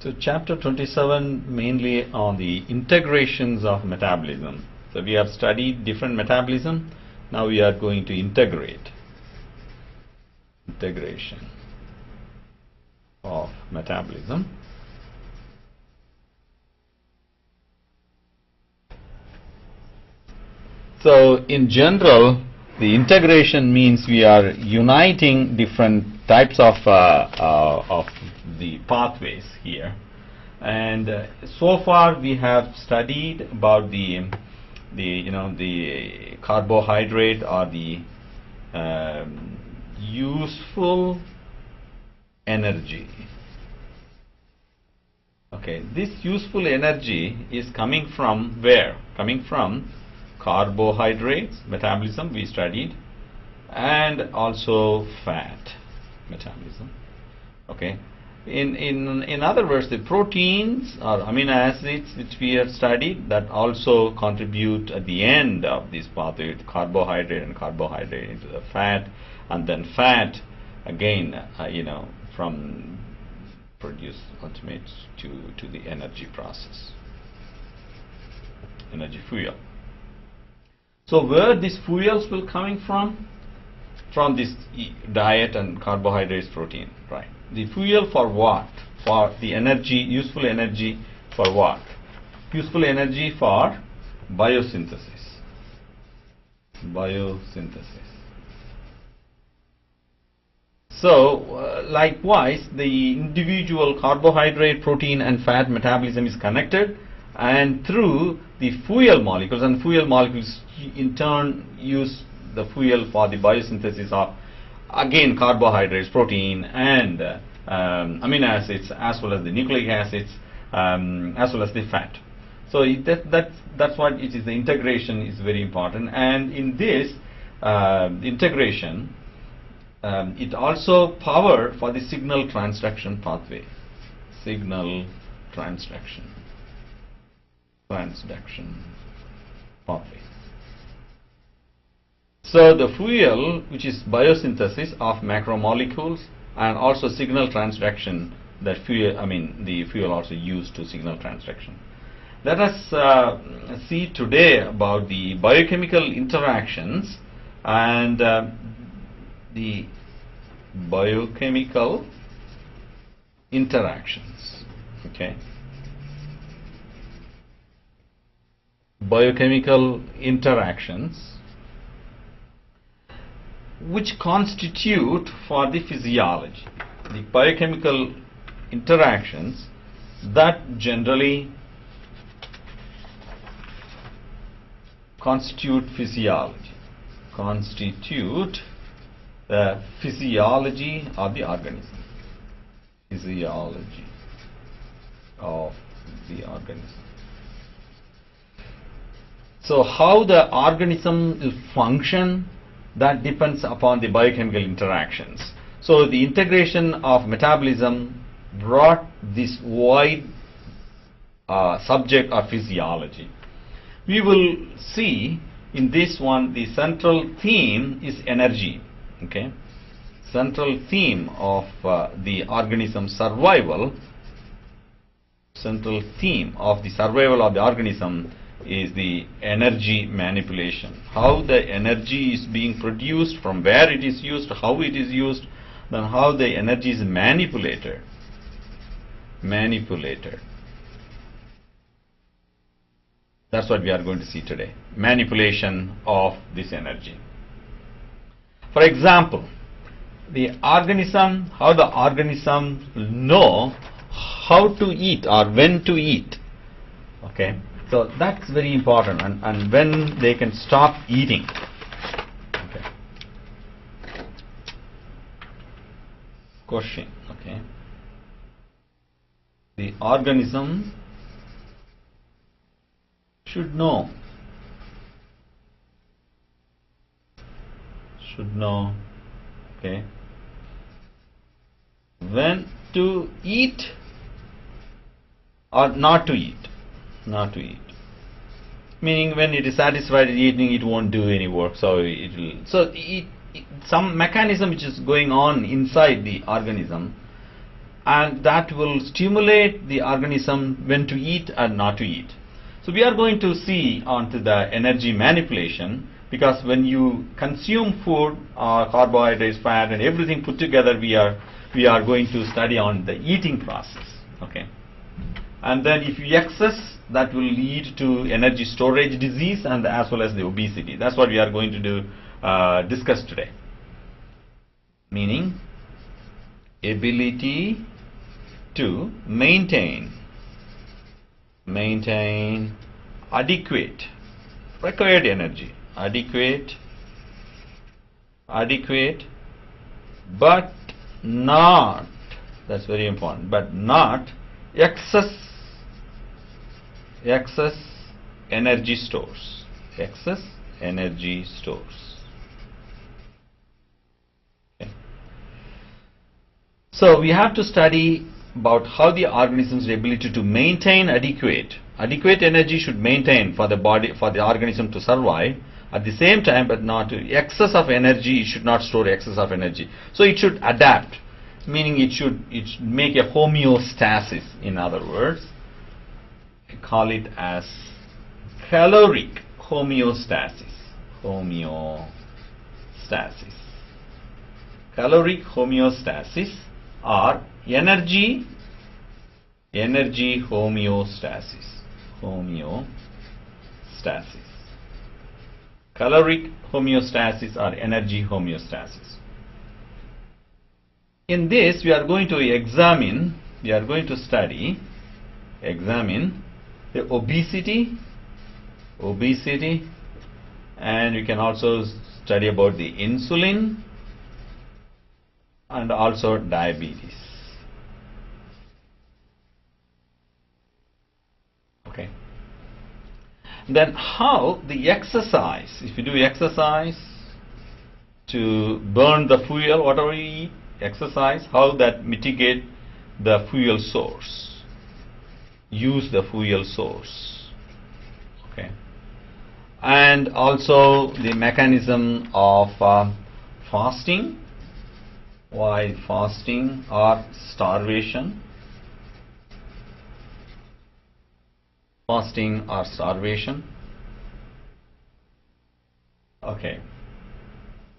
So chapter 27 mainly on the integrations of metabolism. So we have studied different metabolism. Now we are going to integrate. Integration of metabolism. So in general, the integration means we are uniting different types of the pathways here, and so far we have studied about the carbohydrate or the useful energy. Okay, this useful energy is coming from where? Coming from carbohydrates metabolism we studied, and also fat metabolism. Okay, in other words, the proteins or amino acids which we have studied that also contribute at the end of this pathway, carbohydrate and carbohydrate into the fat, and then fat again from produce ultimate to the energy process, energy fuel. So where these fuels will coming from? From this diet and carbohydrates, protein, right? The fuel for what? For the energy, useful energy for what? Useful energy for biosynthesis. Biosynthesis. So likewise, the individual carbohydrate, protein and fat metabolism is connected, and through the fuel molecules, and fuel molecules in turn use the fuel for the biosynthesis of again carbohydrates, protein and amino acids, as well as the nucleic acids, as well as the fat. So that's what it is. The integration is very important, and in this integration it also power for the signal transduction pathway. Signal transduction pathway. So the fuel, which is biosynthesis of macromolecules, and also signal transduction, that fuel, the fuel also used to signal transduction. Let us see today about the biochemical interactions and the biochemical interactions. Okay. Biochemical interactions which constitute for the physiology. The biochemical interactions that generally constitute physiology. Constitute the physiology of the organism. Physiology of the organism. So how the organism will function, that depends upon the biochemical interactions. So the integration of metabolism brought this wide subject of physiology. We will see in this one the central theme is energy. Okay, central theme of the organism survival. Central theme of the survival of the organism is the energy manipulation. How the energy is being produced, from where it is used, how it is used, then how the energy is manipulated. That's what we are going to see today. Manipulation of this energy. For example, the organism, how the organism will know how to eat or when to eat. Okay. So that's very important, and when they can stop eating. Okay. Question. Okay. The organism should know. Okay. When to eat or not to eat. Not to eat. Meaning when it is satisfied with eating, it won't do any work. So it will. So some mechanism which is going on inside the organism and that will stimulate the organism when to eat and not to eat. So we are going to see onto the energy manipulation, because when you consume food, carbohydrates, fat, and everything put together, we are going to study on the eating process. Okay, and then if you excess, that will lead to energy storage disease and as well as the obesity. That's what we are going to do discuss today. Meaning, ability to maintain adequate required energy, adequate, but not, that's very important, but not excess energy stores, Okay. So we have to study about how the organism's ability to maintain adequate energy should maintain for the body, for the organism to survive. At the same time, but not excess of energy, it should not store excess of energy. So it should adapt, meaning it should make a homeostasis. In other words, we call it as caloric homeostasis. Caloric homeostasis or energy homeostasis. Caloric homeostasis or energy homeostasis. In this, we are going to examine the obesity, and we can also study about the insulin and also diabetes. Okay. Then how the exercise, if you do exercise to burn the fuel, whatever you eat, exercise, how that mitigate the fuel source, use the fuel source. Okay. And also the mechanism of fasting, while fasting or starvation. Okay.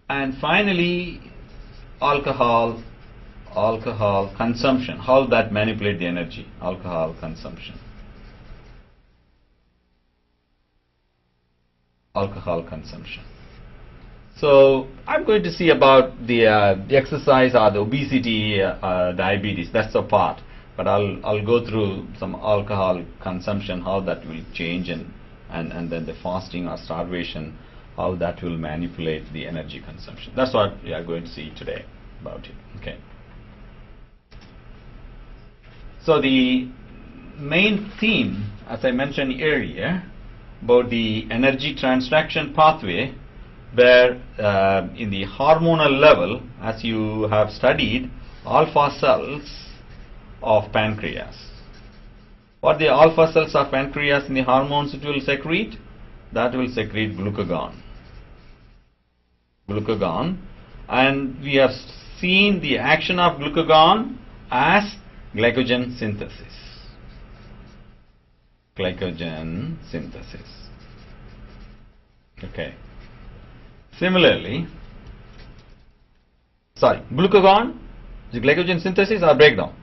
And finally, alcohol consumption, how that manipulate the energy, alcohol consumption. So I'm going to see about the exercise or the obesity, diabetes. That's the part. But I'll go through some alcohol consumption, how that will change, and then the fasting or starvation, how that will manipulate the energy consumption. That's what we are going to see today about it. Okay. So the main theme, as I mentioned earlier, about the energy transaction pathway, where in the hormonal level, as you have studied, alpha cells of pancreas. What the alpha cells of pancreas in the hormones it will secrete? That will secrete glucagon. And we have seen the action of glucagon as glycogen synthesis. Okay. Similarly, glucagon is glycogen synthesis or breakdown?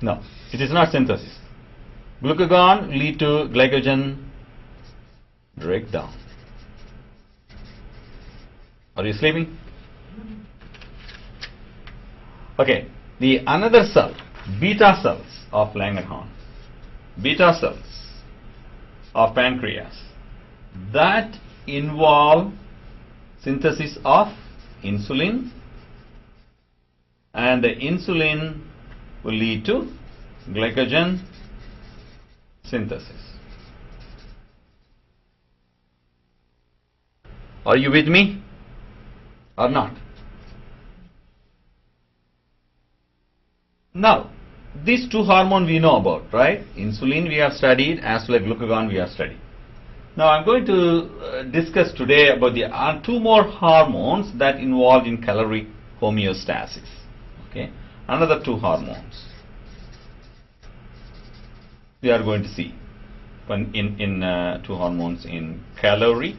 No, it is not synthesis. Glucagon lead to glycogen breakdown. Are you sleeping? Okay, the another cell, beta cells of Langerhans, beta cells of pancreas, that involve synthesis of insulin, and the insulin will lead to glycogen synthesis. Are you with me or not? Now, these two hormones we know about, right? Insulin we have studied, as well as glucagon we have studied. Now I'm going to discuss today about the two more hormones that involved in caloric homeostasis. Okay, another two hormones we are going to see in two hormones in caloric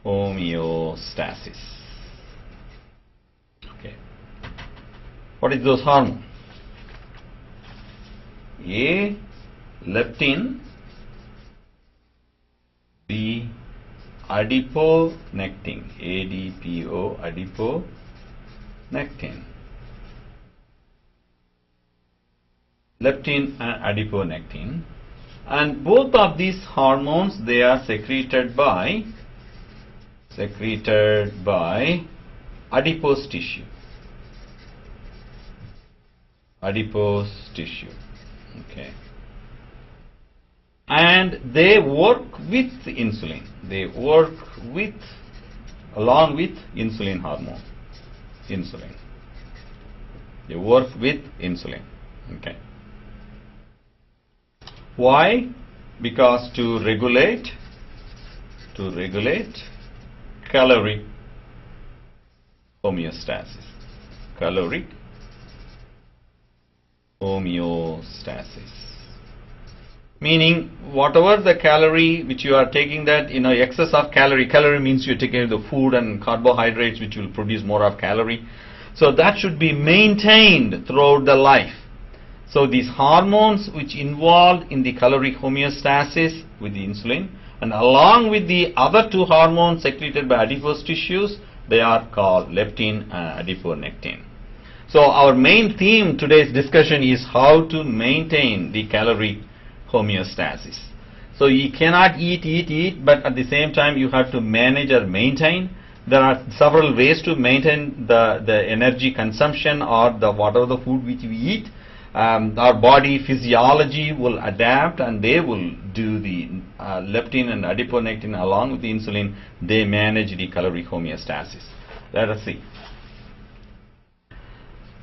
homeostasis. Okay, what is those hormones? A, leptin, B, adiponectin, ADPO, adiponectin. Leptin and adiponectin, and both of these hormones, they are secreted by adipose tissue. Okay, and they work with insulin. They work along with insulin hormone. They work with insulin. Okay. Why? Because to regulate caloric homeostasis. Caloric homeostasis. Meaning, whatever the calorie which you are taking, that excess of calorie means you're taking the food and carbohydrates which will produce more of calorie. So that should be maintained throughout the life. So these hormones which involved in the caloric homeostasis with the insulin, and along with the other two hormones secreted by adipose tissues, they are called leptin and adiponectin. So our main theme today's discussion is how to maintain the caloric homeostasis. So you cannot eat, but at the same time you have to manage or maintain. There are several ways to maintain the energy consumption or whatever the food which we eat. Our body physiology will adapt, and they will do the leptin and adiponectin along with the insulin. They manage the caloric homeostasis. Let us see.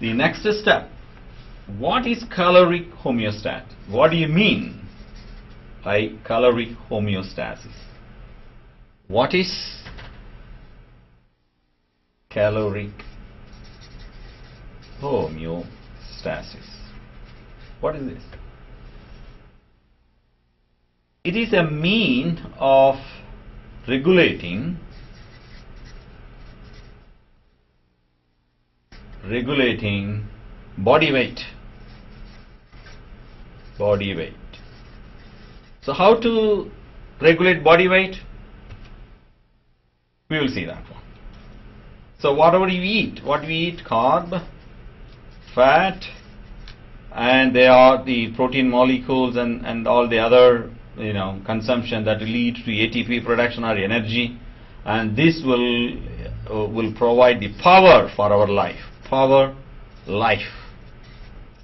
The next step. What is caloric homeostasis? What do you mean by caloric homeostasis? What is caloric homeostasis? What is this? It is a mean of regulating body weight. So how to regulate body weight? We will see that one. So whatever you eat, carb, fat, and they are the protein molecules and all the other consumption that will lead to ATP production or energy, and this will provide the power for our life.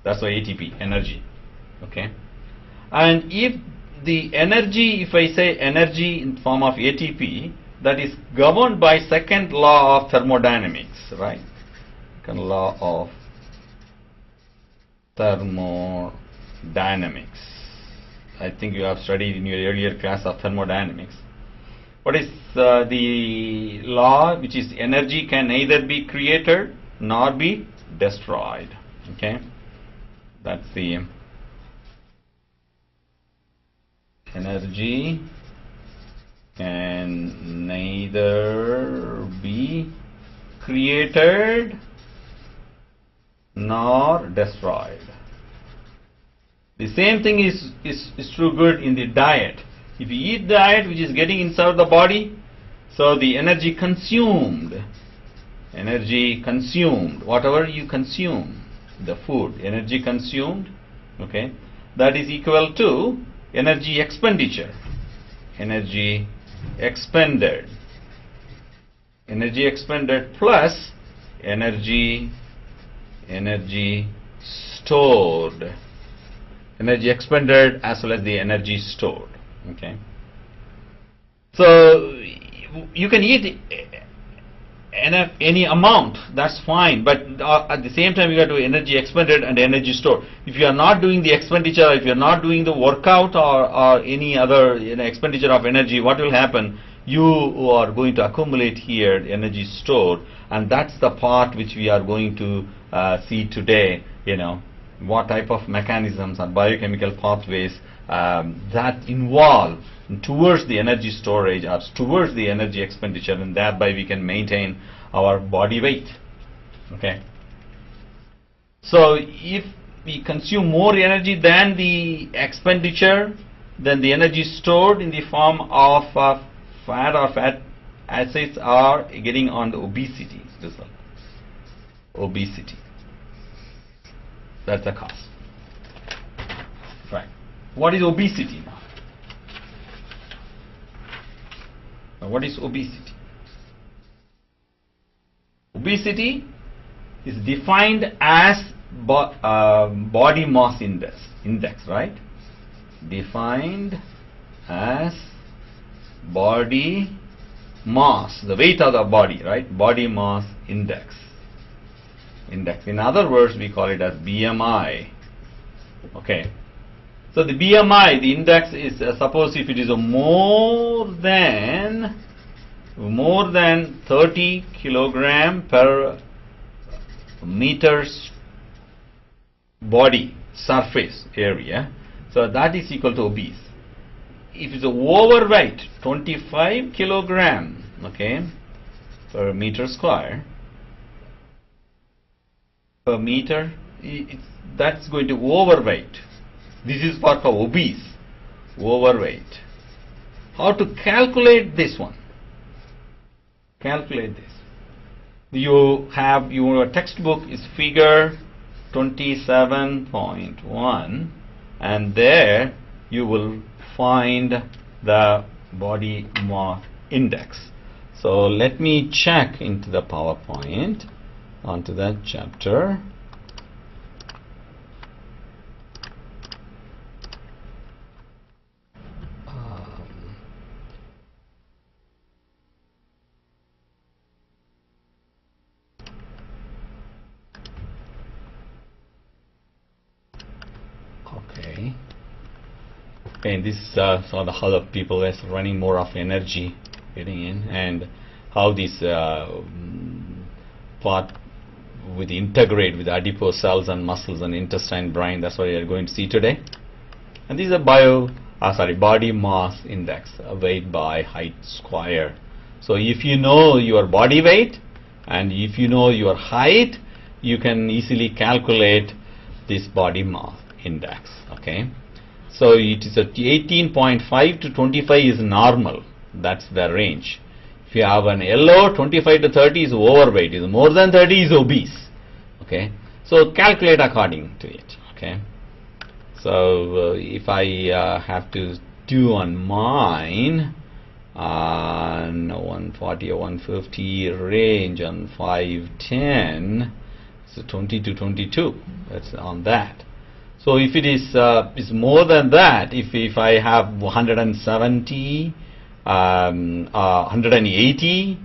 That's why ATP, energy. Okay, and if I say energy in form of ATP, that is governed by second law of thermodynamics, right? Second law of thermodynamics. I think you have studied in your earlier class of thermodynamics. What is the law? Which is energy can neither be created nor be destroyed. Okay, that's the energy can neither be created nor destroyed. The same thing is true good in the diet. If you eat diet which is getting inside the body, so the energy consumed, whatever you consume, the food, energy consumed, okay, that is equal to energy expenditure, energy expended plus energy stored, energy expended as well as the energy stored. Okay, so you can eat any amount, that's fine, but at the same time you have to energy expended and energy stored. If you are not doing the expenditure, if you are not doing the workout or any other expenditure of energy, what will happen? You are going to accumulate here the energy stored, and that's the part which we are going to see today. What type of mechanisms and biochemical pathways that involve towards the energy storage or towards the energy expenditure, and thereby we can maintain our body weight. Okay. So if we consume more energy than the expenditure, then the energy stored in the form of fat or fat acids are getting on the obesity result. Obesity. That's the cause. Right. What is obesity now? What is obesity? Obesity is defined as body mass index, right? Defined as body mass, the weight of the body, right? Body mass index. In other words, we call it as BMI. Okay. So the BMI, the index is suppose if it is more than 30 kilogram per meters body surface area, so that is equal to obese. If it's overweight, 25 kilogram, okay, per meter square, per meter, that's going to overweight. This is part of obese, overweight. How to calculate this one? Calculate this. You have your textbook is figure 27.1, and there you will find the body mass index. So let me check into the PowerPoint onto that chapter. And this so the how the people is running more of energy getting in, and how this part with integrate with adipose cells and muscles and intestine, brain. That's what we are going to see today. And this is a body mass index, weight by height square. So if you know your body weight and if you know your height, you can easily calculate this body mass index. Okay. So it is at 18.5 to 25 is normal. That's the range. If you have an yellow, 25 to 30 is overweight. Is more than 30 is obese. Okay. So calculate according to it. Okay. So if I have to do on mine, 140 or 150 range on 510, so 20 to 22. That's on that. So if it is more than that, if I have 170, 180,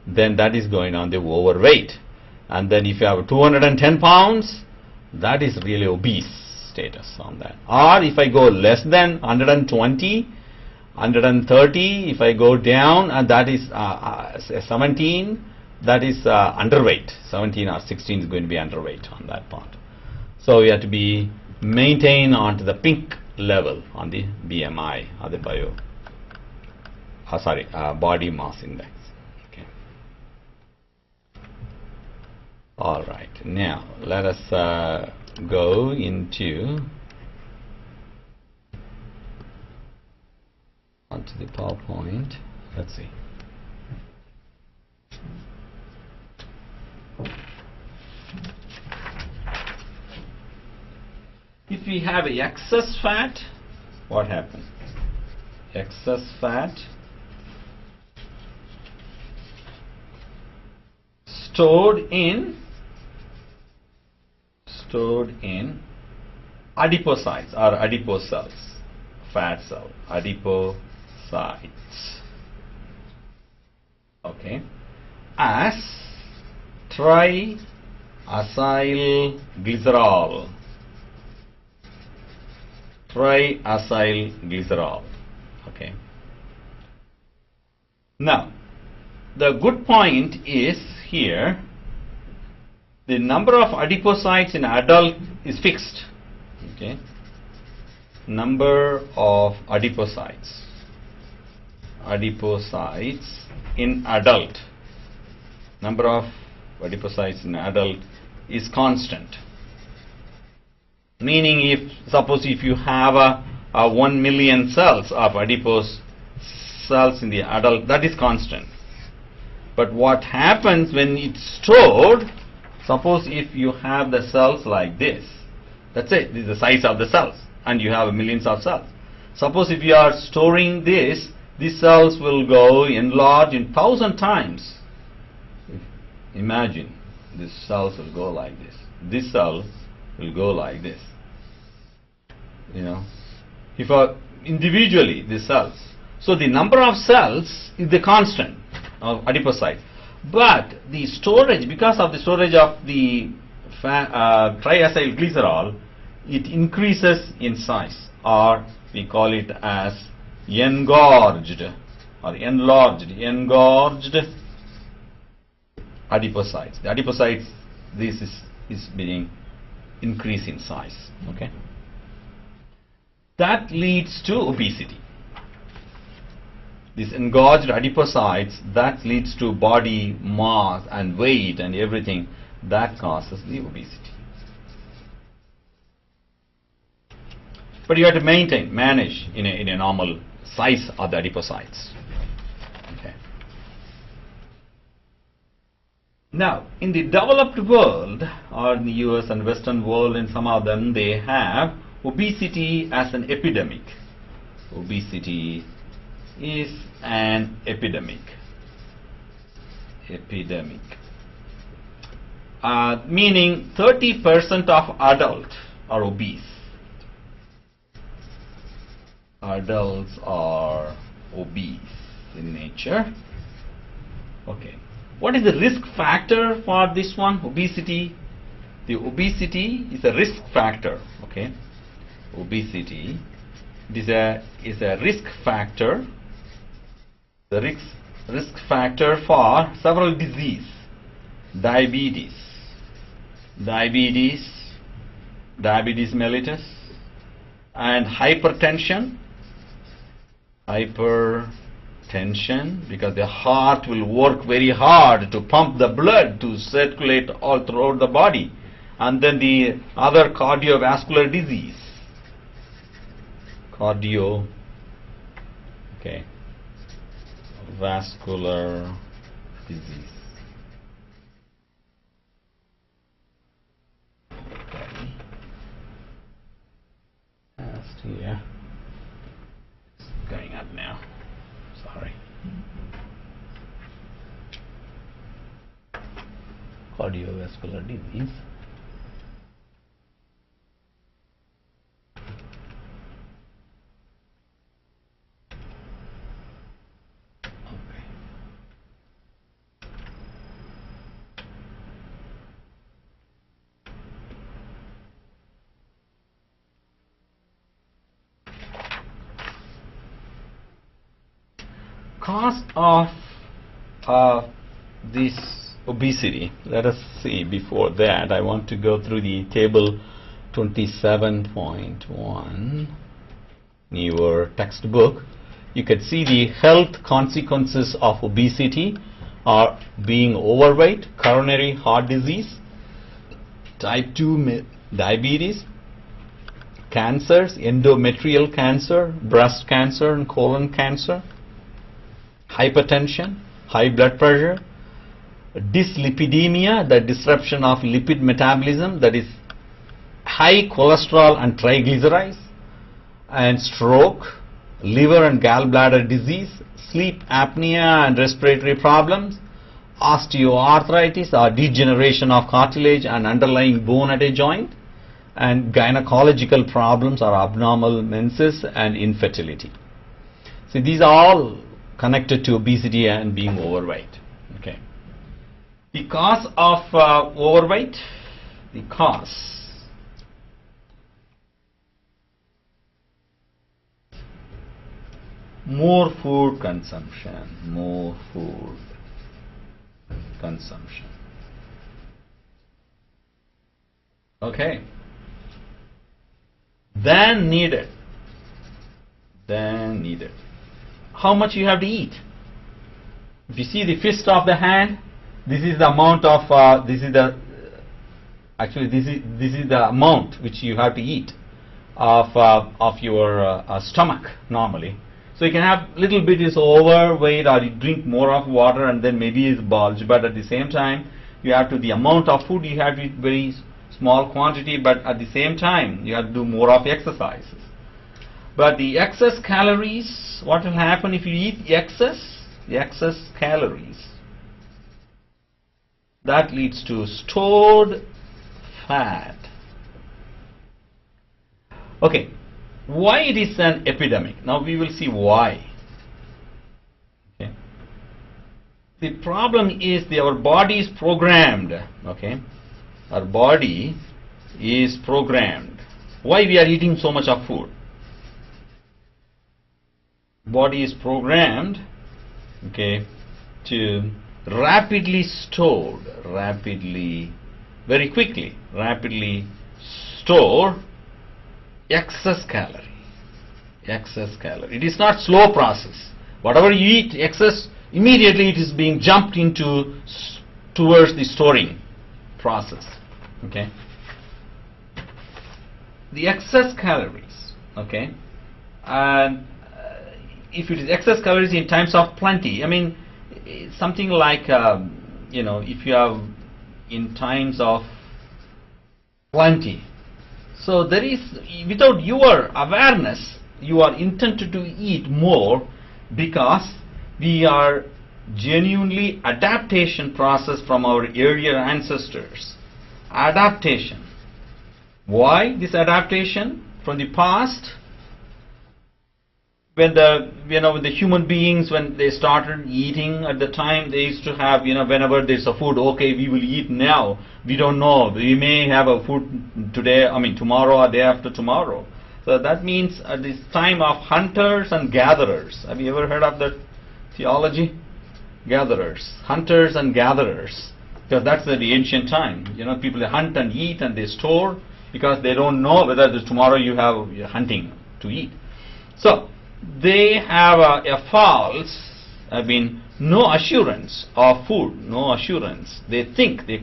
then that is going on the overweight. And then if you have 210 pounds, that is really obese status on that. Or if I go less than 120, 130, if I go down, and that is 17, that is underweight. 17 or 16 is going to be underweight on that part. So you have to be maintain onto the pink level on the BMI or the body mass index. Okay. All right. Now let us go into onto the PowerPoint. Let's see. If we have excess fat, what happens? Excess fat stored in adipocytes or adipose cells, fat cell, adipocytes. Okay, as triacylglycerol. Triacylglycerol. Okay. Now, the good point is here, the number of adipocytes in adult is fixed. Okay. Number of adipocytes in adult. Number of adipocytes in adult is constant. Meaning, suppose if you have a 1 million cells of adipose cells in the adult, that is constant. But what happens when it's stored, suppose if you have the cells like this, that's it, this is the size of the cells, and you have millions of cells. Suppose if you are storing this, these cells will go enlarge in 1,000 times. Imagine, these cells will go like this. This cell will go like this. You know, if individually the cells. So the number of cells is the constant of adipocytes. But the storage, because of the storage of the triacylglycerol, it increases in size, or we call it as engorged or enlarged adipocytes. The adipocytes, this is being increased in size. Okay. That leads to obesity. These engorged adipocytes, that leads to body mass and weight and everything, that causes the obesity. But you have to manage in a normal size of the adipocytes. Okay. Now, in the developed world, or in the US and Western world, in some of them, they have obesity as an epidemic. Obesity is an epidemic. Meaning 30% of adults are obese. Adults are obese in nature. Okay. What is the risk factor for this one? Obesity. The obesity is a risk factor. Okay. Obesity is a risk factor. The risk factor for several diseases. Diabetes mellitus, and hypertension, because the heart will work very hard to pump the blood to circulate all throughout the body, and then the other cardiovascular disease. Vascular disease. Okay. Last here. It's going up now. Sorry. Cardiovascular disease. Cause of this obesity, let us see. Before that, I want to go through the table 27.1 in your textbook. You can see the health consequences of obesity are being overweight, coronary heart disease, type 2 diabetes, cancers, endometrial cancer, breast cancer and colon cancer, hypertension, high blood pressure, dyslipidemia, the disruption of lipid metabolism, that is high cholesterol and triglycerides, and stroke, liver and gallbladder disease, sleep apnea and respiratory problems, osteoarthritis or degeneration of cartilage and underlying bone at a joint, and gynecological problems or abnormal menses and infertility. So these are all connected to obesity and being overweight. Okay. The cause of overweight, the cause. More food consumption, more food consumption. Okay. Than needed. Than needed. How much you have to eat? If you see the fist of the hand, this is the amount of this is the amount which you have to eat of your stomach normally. So you can have little bit is overweight, or you drink more of water and then maybe is bulge, but at the same time you have to, the amount of food you have to eat very small quantity, but at the same time you have to do more of exercises. But the excess calories, what will happen if you eat the excess calories? That leads to stored fat. Okay, why it is an epidemic? Now we will see why. Okay. The problem is our body is programmed. Okay, our body is programmed. Why we are eating so much of food? Body is programmed, okay, to rapidly store excess calorie. It is not slow process. Whatever you eat excess, immediately it is being jumped into towards the storing process. Okay. The excess calories. Okay. And if it is excess calories in times of plenty, I mean, something like if you have in times of plenty, so there is, without your awareness, you are intended to eat more, because we are genuinely adaptation process from our earlier ancestors. Adaptation. Why this adaptation? From the past, when the human beings, when they started eating, at the time they used to have, whenever there's a food, okay, we will eat now. We don't know, we may have a food today, tomorrow or day after tomorrow. So that means at this time of hunters and gatherers. Have you ever heard of that theology? Gatherers, hunters and gatherers, because that's the ancient time. People hunt and eat and they store, because they don't know whether tomorrow you have hunting to eat. So they have a false, no assurance of food, no assurance. They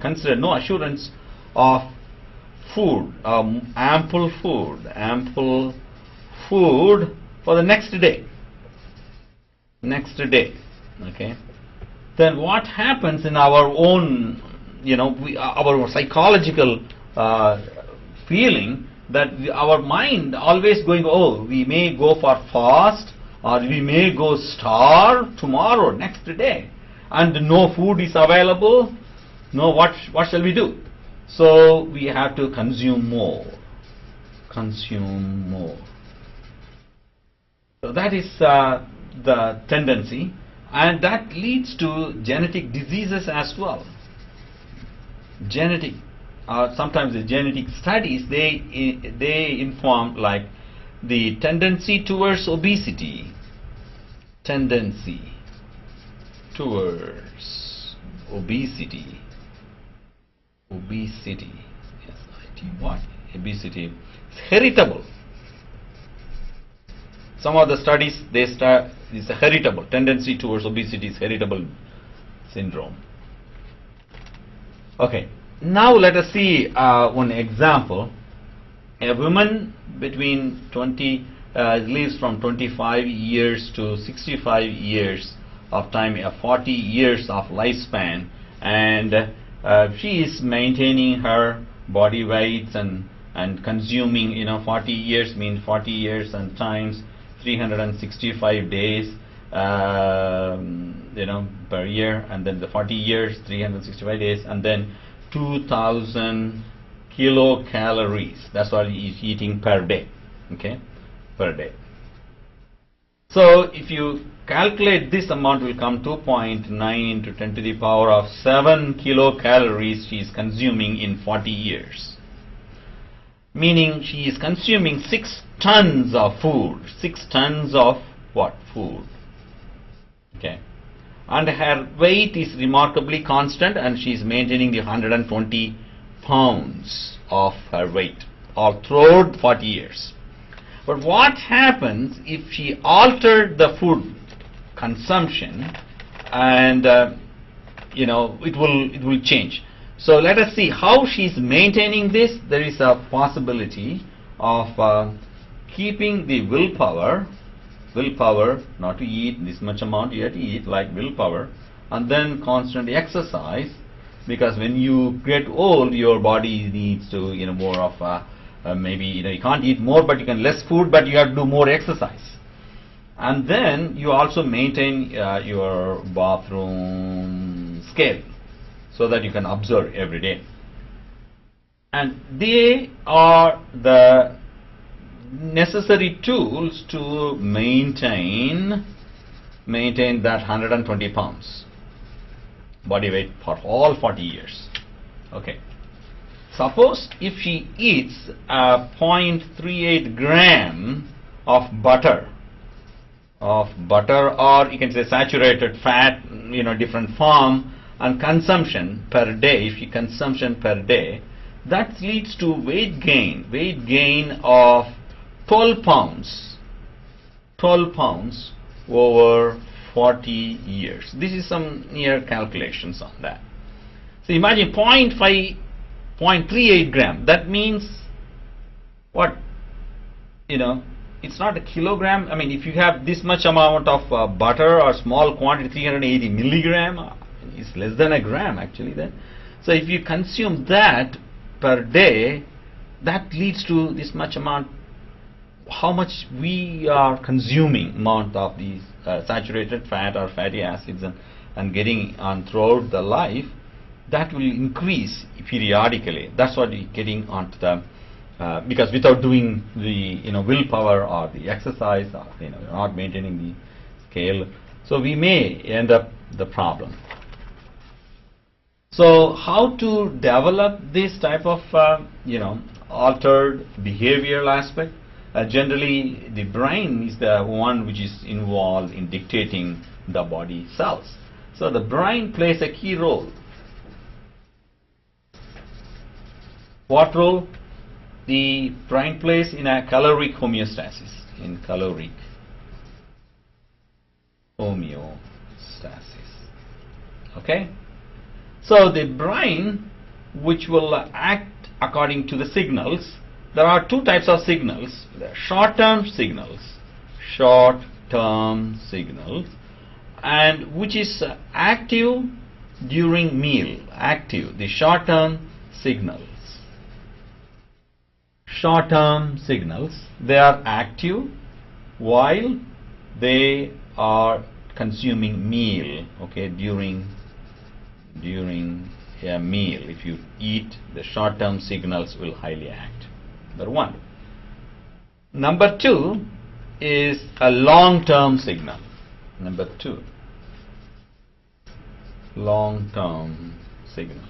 consider no assurance of food, ample food for the next day. Okay. Then what happens in our own, our psychological feeling, that our mind always going, oh, we may go for fast, or we may go starve tomorrow, next day, and no food is available. No, what shall we do? So we have to consume more. So that is the tendency, and that leads to genetic diseases as well. Sometimes the genetic studies, they inform like the tendency towards obesity. Obesity. Yes, what? Obesity. It's heritable. Some of the studies, it's a heritable. Tendency towards obesity is heritable syndrome. Okay. Now let us see one example. A woman between lives from 25 years to 65 years of time, 40 years of lifespan, and she is maintaining her body weights and consuming, 40 years means 40 years and times 365 days, per year, and then the 40 years, 365 days, and then 2,000 kilocalories. That's what he is eating per day. Okay, per day. So if you calculate this amount will come 2.9 into 10 to the power of 7 kilocalories she is consuming in 40 years. Meaning she is consuming 6 tons of food. 6 tons of what? Food. Okay. And her weight is remarkably constant, and she is maintaining the 120 pounds of her weight all throughout 40 years. But what happens if she altered the food consumption, and it will change. So let us see how she is maintaining this. There is a possibility of keeping the willpower not to eat this much amount, you have to eat like willpower, and then constant exercise, because when you get old your body needs to more of maybe you can't eat more, but you can less food, but you have to do more exercise. And then you also maintain your bathroom scale so that you can observe every day. And they are the necessary tools to maintain that 120 pounds body weight for all 40 years. Okay. Suppose if she eats 0.38 gram of butter, or you can say saturated fat, different form, and consumption per day, if she consumption per day, that leads to weight gain of 12 pounds over 40 years. This is some near calculations on that. So imagine 0.38 gram. That means what? It's not a kilogram. I mean, if you have this much amount of butter or small quantity, 380 milligram, is less than a gram actually then. So if you consume that per day, that leads to this much amount. How much we are consuming amount of these saturated fat or fatty acids and getting on throughout the life, that will increase periodically. That's what we're getting onto the because without doing the willpower or the exercise, or not maintaining the scale, so we may end up the problem. So how to develop this type of altered behavioral aspect? Generally the brain is the one which is involved in dictating the body cells. So the brain plays a key role. What role? The brain plays in a caloric homeostasis. Okay? So the brain, which will act according to the signals, there are two types of signals. There are short-term signals, and which is active during meal. The short-term signals, they are active while they are consuming meal, okay, during a meal. If you eat, the short-term signals will highly act. Number one. Number two is a long-term signal. Long-term signal.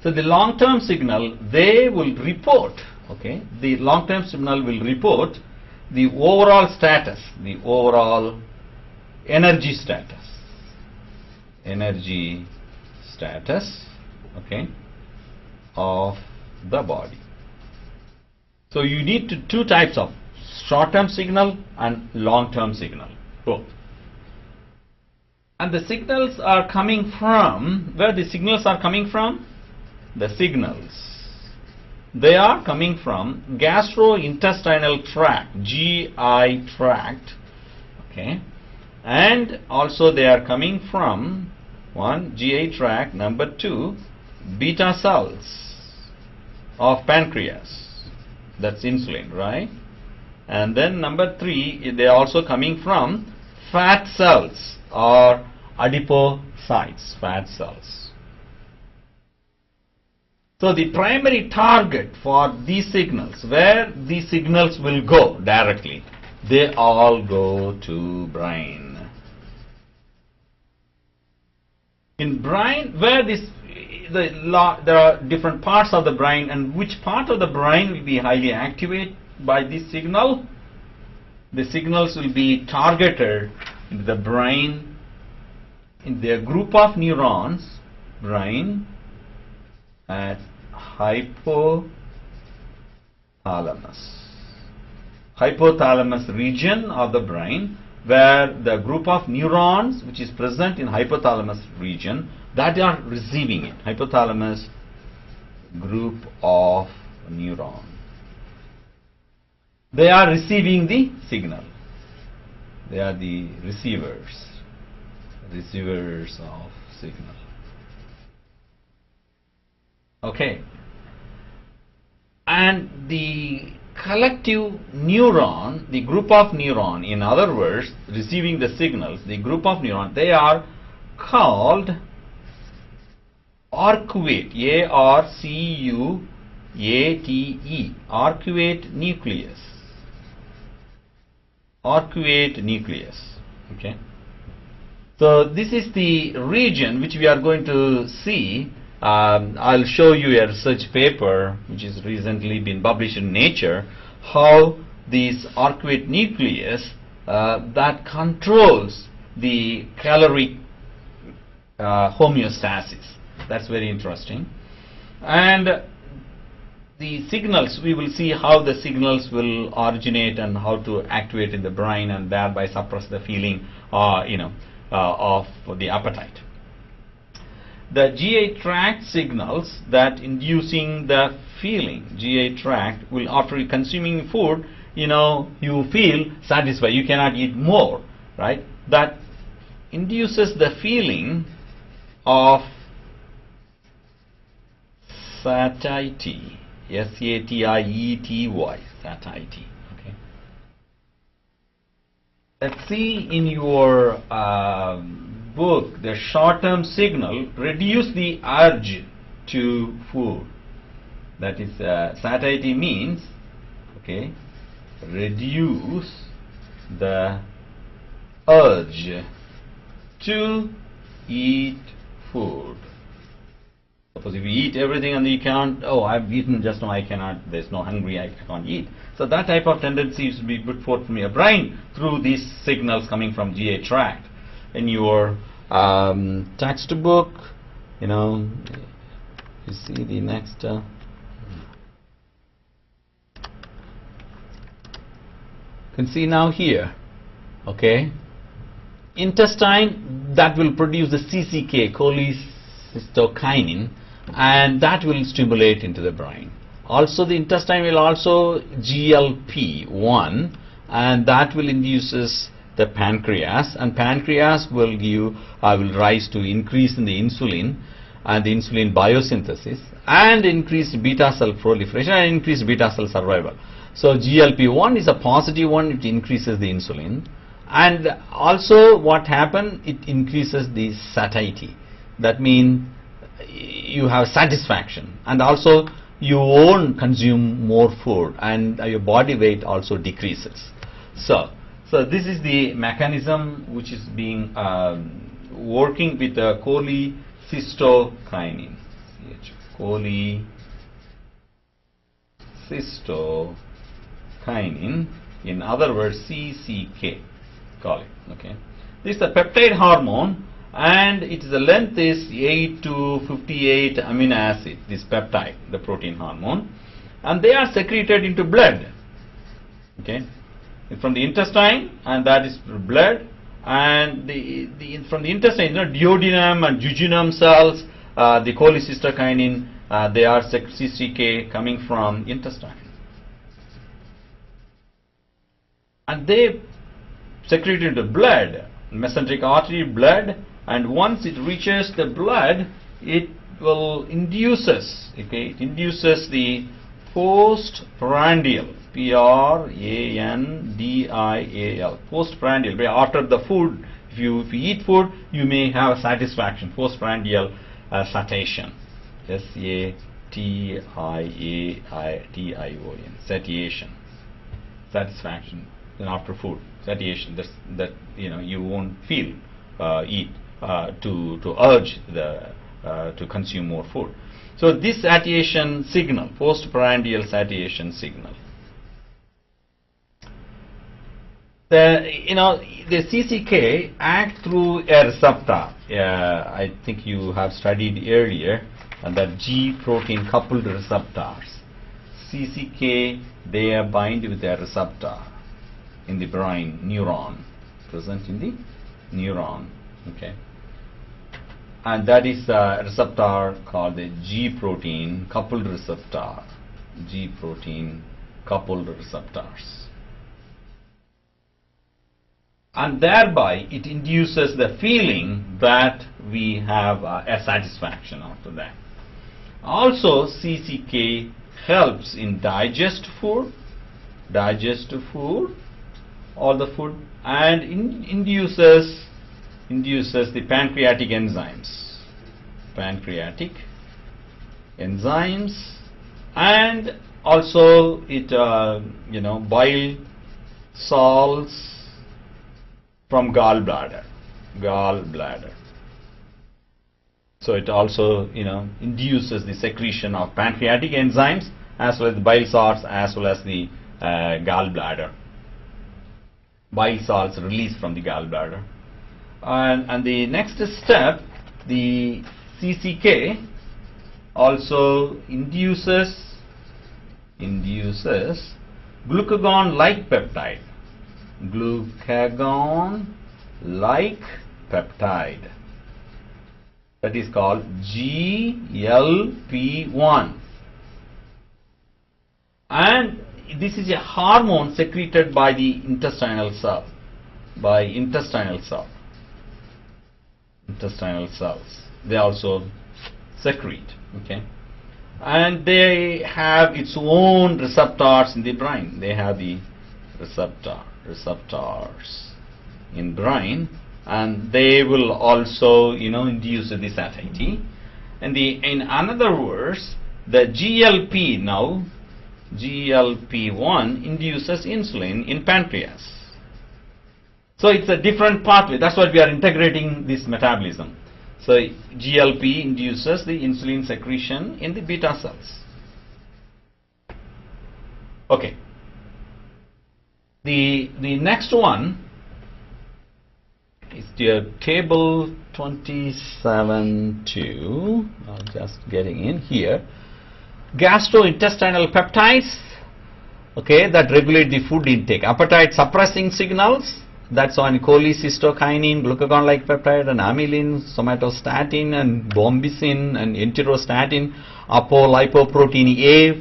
So the long-term signal, they will report, okay, the long-term signal will report the overall status, the overall energy status, okay, of the body. So you need two types of short-term signal and long-term signal, both. And the signals are coming from, where the signals are coming from? The signals, they are coming from gastrointestinal tract, GI tract, okay, and also they are coming from one, GI tract. Number two, beta cells of pancreas, that's insulin, right? And then number three, they are also coming from fat cells or adipocytes, fat cells. So the primary target for these signals, where these signals will go directly, they all go to brain. In brain, where there are different parts of the brain, and which part of the brain will be highly activated by this signal? The signals will be targeted in the brain, in their group of neurons, brain, at hypothalamus. Hypothalamus region of the brain, where the group of neurons which is present in hypothalamus region, that they are receiving it. Hypothalamus group of neurons. They are receiving the signal. They are the receivers of signal. Okay. And the collective neuron, the group of neuron, in other words, receiving the signals, the group of neuron, they are called arcuate, A-R-C-U-A-T-E, arcuate nucleus. Arcuate nucleus. Okay. So this is the region which we are going to see. I'll show you a research paper which has recently been published in Nature, how this arcuate nucleus that controls the caloric homeostasis. That's very interesting. And the signals, we will see how the signals will originate and how to activate in the brain and thereby suppress the feeling of the appetite. The GI tract signals that inducing the feeling, GI tract will, after consuming food, you feel satisfied, you cannot eat more, right? That induces the feeling of satiety, S-A-T-I-E-T-Y, satiety. Okay. Let's see in your book, the short-term signal reduce the urge to food. That is, satiety means, okay, reduce the urge to eat food. Suppose if you eat everything and you can't, oh, I've eaten just now, I cannot, there's no hungry, I can't eat. So that type of tendency is to be put forth from your brain through these signals coming from GI tract. In your textbook, you see the next. You can see now here, okay. Intestine, that will produce the CCK, cholecystokinin, and that will stimulate into the brain. Also, the intestine will also GLP-1, and that will induces the pancreas, and pancreas will rise to increase in the insulin and the insulin biosynthesis, and increase beta cell proliferation and increase beta cell survival. So GLP-1 is a positive one, it increases the insulin, and also what happens, it increases the satiety. That means you have satisfaction, and also you won't consume more food, and your body weight also decreases. So this is the mechanism which is being working with the cholecystokinin. Cholecystokinin, in other words, CCK, call it. Okay, this is a peptide hormone, and its length is 8 to 58 amino acid. This peptide, the protein hormone, and they are secreted into blood. Okay. From the intestine, and that is blood, and from the intestine, duodenum and jejunum cells, the cholecystokinin, they are CCK coming from intestine, and they secrete into blood, mesenteric artery, blood, and once it reaches the blood, it will induces, okay, it induces the postprandial, P-R-A-N-D-I-A-L, postprandial. After the food, if you eat food, you may have satisfaction, postprandial satiation, S-A-T-I-A-T-I-O-N, satiation, satisfaction. after food, satiation, that you won't feel eat to urge to consume more food. So this satiation signal, postprandial satiation signal, the CCK act through a receptor. I think you have studied earlier that G protein coupled receptors. CCK, they bind with a receptor in the brain, neuron, present in the neuron. Okay, and that is a receptor called the G protein coupled receptor. G protein coupled receptors, and thereby it induces the feeling that we have a satisfaction after that. Also, CCK helps in digest food, all the food, and induces the pancreatic enzymes, and also it bile salts from gallbladder. So it also induces the secretion of pancreatic enzymes as well as the bile salts as well as the gallbladder. Bile salts released from the gallbladder. And the next step, the CCK also induces glucagon-like peptide. Glucagon-like peptide. That is called GLP-1. And this is a hormone secreted by the intestinal cell. Intestinal cells. They also secrete. Okay. And they have its own receptors in the brain. They have the receptors in brain, and they will also induce the satiety. And in another words, the GLP-1 induces insulin in pancreas. So it's a different pathway. That's why we are integrating this metabolism. So GLP induces the insulin secretion in the beta cells. Okay. The next one is the table 27-2. I'm just getting in here. Gastrointestinal peptides, okay, that regulate the food intake. Appetite suppressing signals, that's on cholecystokinin, glucagon-like peptide, and amylin, somatostatin, and bombicin, and enterostatin, apolipoprotein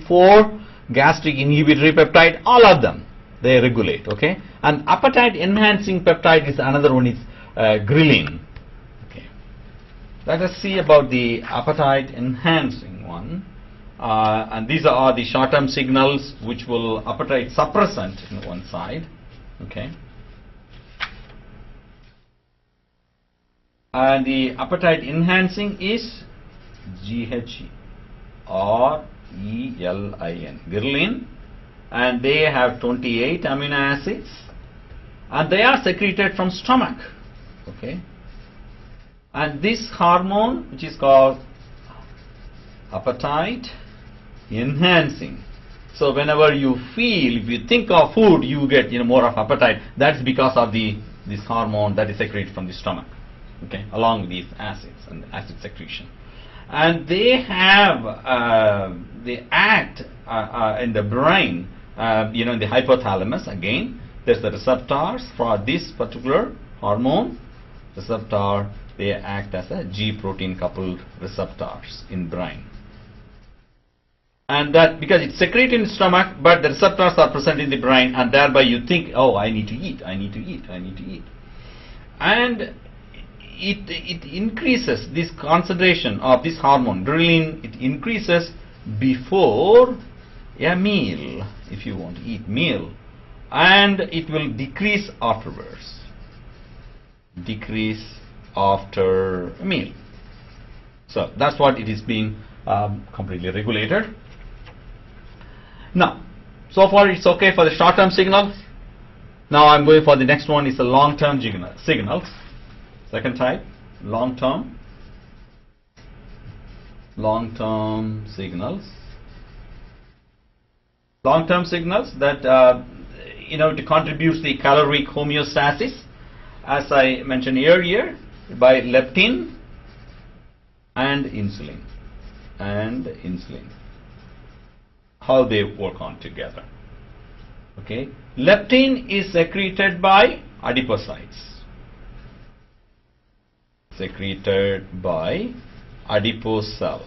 A4, gastric inhibitory peptide, all of them they regulate. Okay, and appetite enhancing peptide is another one, is ghrelin. Okay, let us see about the appetite enhancing one. And these are the short-term signals which will appetite suppressant in one side. Okay, and the appetite enhancing is GHERELIN, ghrelin, and they have 28 amino acids, and they are secreted from stomach. Okay, and this hormone, which is called appetite enhancing. So whenever you feel, if you think of food, you get more of appetite. That's because of this hormone that is secreted from the stomach. Okay, along with these acids and acid secretion, and they act in the brain. In the hypothalamus. Again, there's the receptors for this particular hormone receptor. They act as a G protein coupled receptors in brain. And that because it's secreted in the stomach, but the receptors are present in the brain, and thereby you think, oh, I need to eat. And it increases this concentration of this hormone, ghrelin, it increases before a meal, if you want to eat meal, and it will decrease afterwards. Decrease after a meal. So that's what it is being completely regulated. Now, so far it's okay for the short-term signals. Now I'm going for the next one is the long-term signals. Second type, long-term signals. Long-term signals that to contribute the caloric homeostasis, as I mentioned earlier, by leptin and insulin. How they work on together. Okay, leptin is secreted by adipocytes. Secreted by adipose cell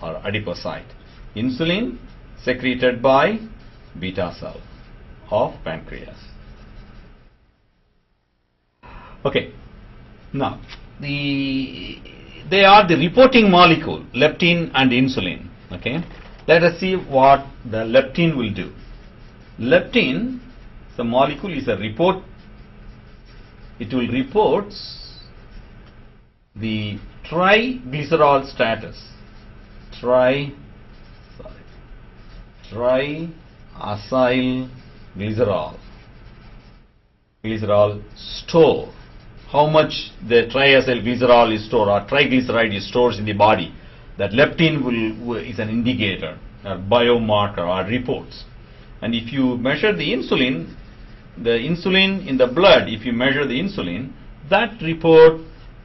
or adipocyte. Insulin secreted by beta cell of pancreas. Okay, now they are the reporting molecule, leptin and insulin. Okay, let us see what the leptin will do. Leptin, the molecule, is a report. It will report the triglycerol status. Triacyl glycerol store. How much the triacyl glycerol is stored or triglyceride is stored in the body. That leptin is an indicator, a biomarker or reports. And if you measure the insulin in the blood, if you measure the insulin, that report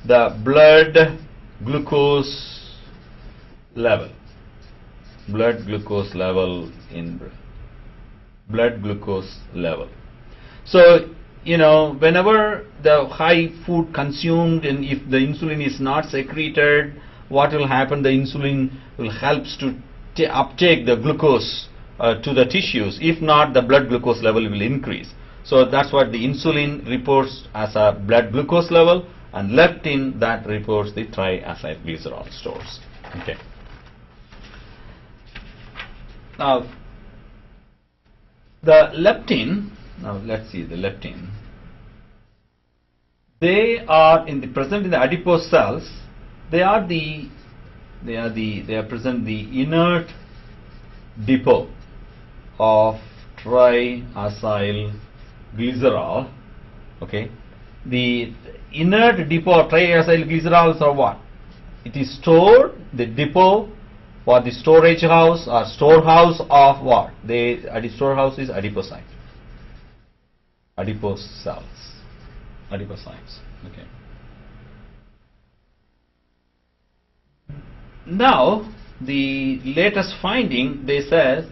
the blood glucose level. So, whenever the high food consumed and if the insulin is not secreted, what will happen? The insulin will help to uptake the glucose to the tissues. If not, the blood glucose level will increase. So that's what the insulin reports as a blood glucose level, and leptin that reports the triacylglycerol stores. Okay. Now the leptin. Now let's see the leptin. They are present in the adipose cells. They are present the inert depot of triacylglycerol. Okay, the inert depot of triacylglycerols are what? It is stored, the depot for the storage house or storehouse of what? The storehouse is adipocyte. Adipose cells. Adipocytes. Okay. Now the latest finding, they says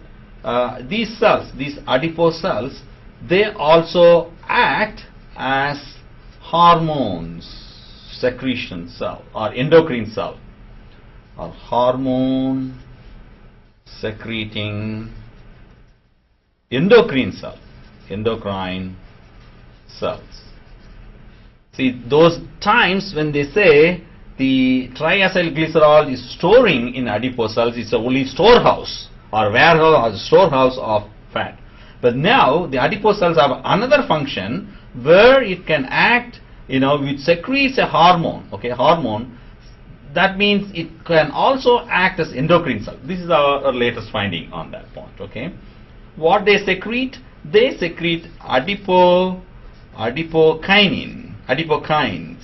these cells, these adipose cells, they also act as hormones secretion cell or endocrine cell or hormone secreting endocrine cells. See, those times when they say the triacylglycerol is storing in adipose cells, it's only storehouse or warehouse or storehouse of fat. But now the adipose cells have another function where it can act, which secretes a hormone. Okay, hormone. That means it can also act as endocrine cell. This is our latest finding on that point. Okay, what they secrete? They secrete adipokines, adipokines, adipokines,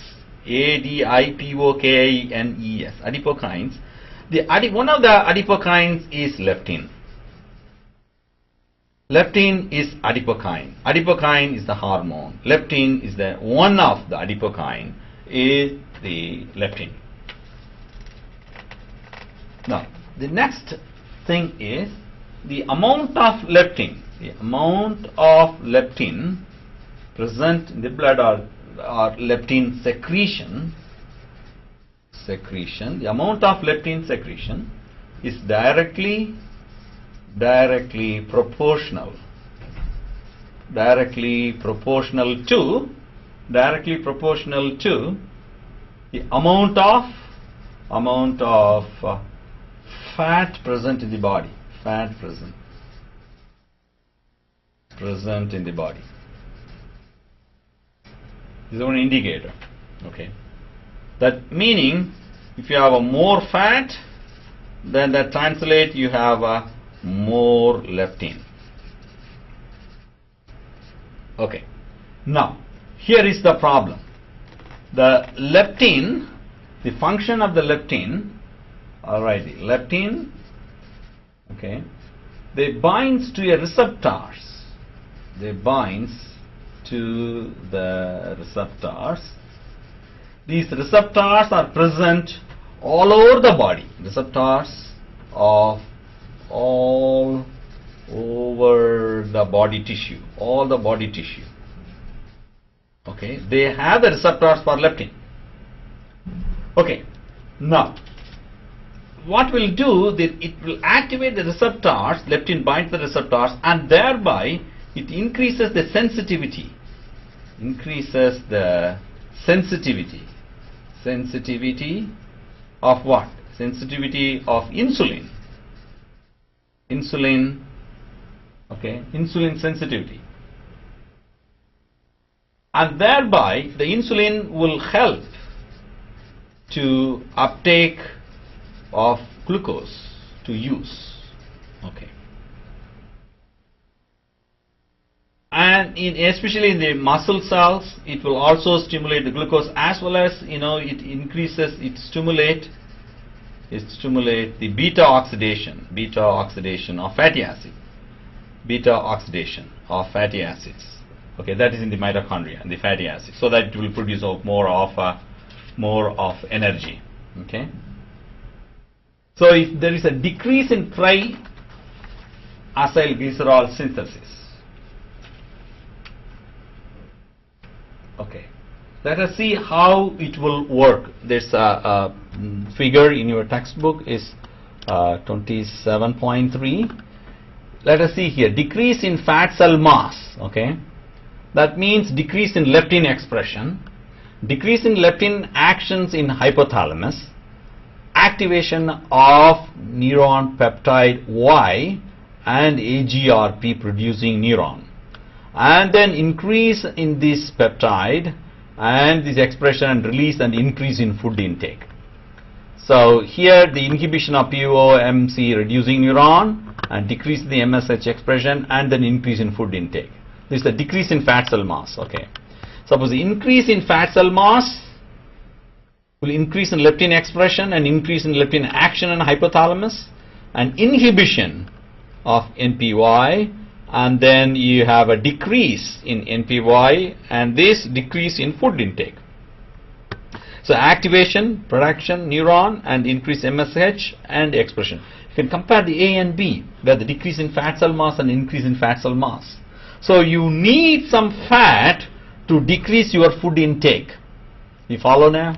adipokines. One of the adipokines is leptin. Leptin is adipokine. Adipokine is the hormone. Leptin is the one of the adipokine is the leptin. Now, the next thing is the amount of leptin. The amount of leptin present in the blood or leptin secretion. The amount of leptin secretion is directly proportional to the amount of fat present in the body. Fat present in the body. This is one indicator. Okay, that meaning if you have a more fat, then that translates you have a more leptin. Okay. Now, here is the problem. The leptin, the function of the leptin, alrighty, leptin, okay, they binds to a receptors. They binds to the receptors. These receptors are present all over the body. Receptors of all over the body tissue, all the body tissue. Okay, they have the receptors for leptin. Okay, now what will do that it will activate the receptors, leptin binds the receptors, and thereby it increases the sensitivity. Increases the sensitivity. Sensitivity of what? Sensitivity of insulin. Insulin, okay, insulin sensitivity. And thereby the insulin will help to uptake of glucose to use. Okay. And especially in the muscle cells, it will also stimulate the glucose, as well as, you know, it increases, it stimulate the beta oxidation of fatty acid. Beta oxidation of fatty acids. Okay, that is in the mitochondria and the fatty acids, so that it will produce more of energy. Okay. So if there is a decrease in triacylglycerol synthesis. Okay, let us see how it will work. There's a figure in your textbook is 27.3. Let us see here, decrease in fat cell mass. Okay, that means decrease in leptin expression, decrease in leptin actions in hypothalamus, activation of neuron peptide Y and AGRP producing neuron, and then increase in this peptide and this expression and release and increase in food intake. So here the inhibition of POMC reducing neuron and decrease the MSH expression and then increase in food intake. This is the decrease in fat cell mass. Okay, suppose the increase in fat cell mass will increase in leptin expression and increase in leptin action in hypothalamus, and inhibition of NPY, and then you have a decrease in NPY and this decrease in food intake. So activation, production, neuron, and increase MSH and expression. You can compare the A and B, where the decrease in fat cell mass and increase in fat cell mass. So you need some fat to decrease your food intake. You follow now?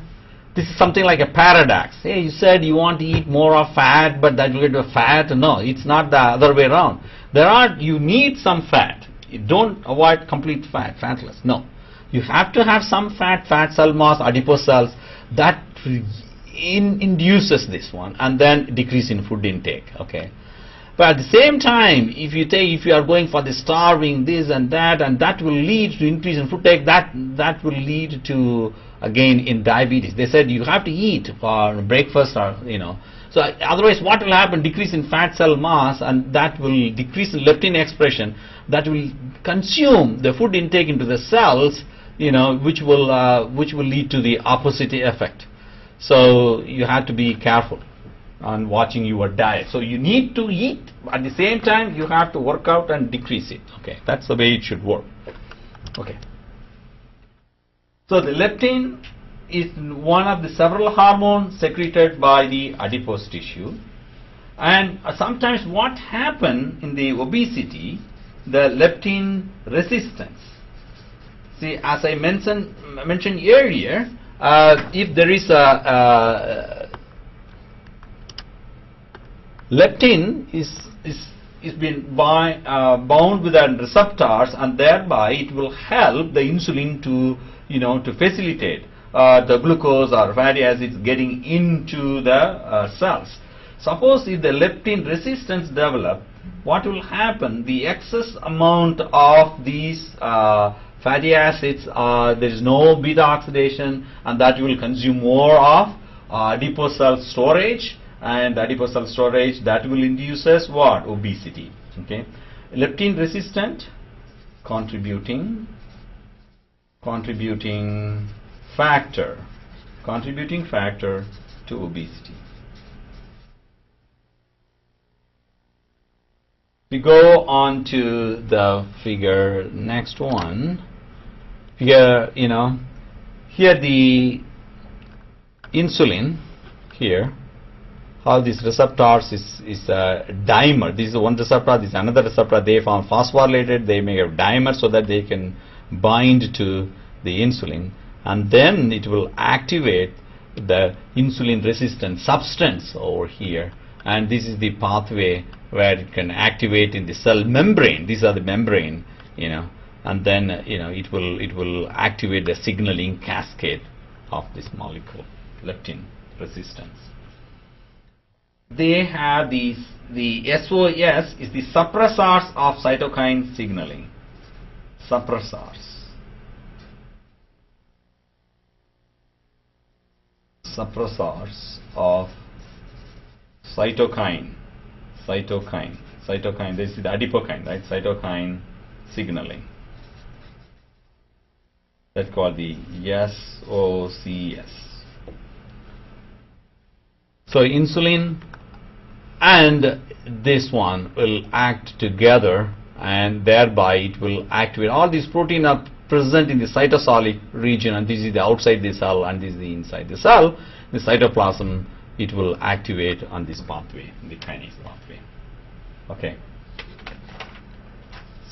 This is something like a paradox. Hey, you said you want to eat more of fat, but that will get to fat. No, it's not the other way around. You need some fat. You don't avoid complete fat, fatless. No. You have to have some fat cell mass, adipose cells, that induces this one, and then decrease in food intake. Okay. But at the same time, if you are going for the starving, this and that will lead to increase in food intake, that will lead to, again, in diabetes. They said you have to eat for breakfast, or, you know. So otherwise what will happen? Decrease in fat cell mass, and that will decrease in leptin expression, that will consume the food intake into the cells, you know, which will lead to the opposite effect. So you have to be careful on watching your diet. So you need to eat, at the same time you have to work out and decrease it. Okay, that's the way it should work. Okay. So the leptin is one of the several hormones secreted by the adipose tissue, and sometimes what happens in the obesity, the leptin resistance. See, as I mentioned earlier, if there is a leptin is been bound with the receptors, and thereby it will help the insulin to, you know, to facilitate the glucose or fatty acids getting into the cells. Suppose if the leptin resistance develop, what will happen? The excess amount of these fatty acids, there is no beta oxidation, and that will consume more of adipose cell storage, and adipose cell storage, that will induce us what? Obesity. Okay. Leptin resistant, contributing factor to obesity. We go on to the figure, next one. Here, here the insulin, here, how these receptors is a dimer. This is one receptor, this is another receptor. They form phosphorylated, they make a dimer so that they can bind to the insulin, and then it will activate the insulin resistant substance over here, and this is the pathway where it can activate in the cell membrane. These are the membrane, and then it will activate the signaling cascade of this molecule, leptin resistance. They have the SOS is the suppressors of cytokine signaling. Suppressors of cytokine. This is the adipokine, right? Cytokine signaling. That's called the SOCS. So insulin and this one will act together, and thereby it will activate. All these proteins are present in the cytosolic region, and this is the outside the cell and this is the inside the cell. The cytoplasm, it will activate on this pathway, the kinase pathway. Okay.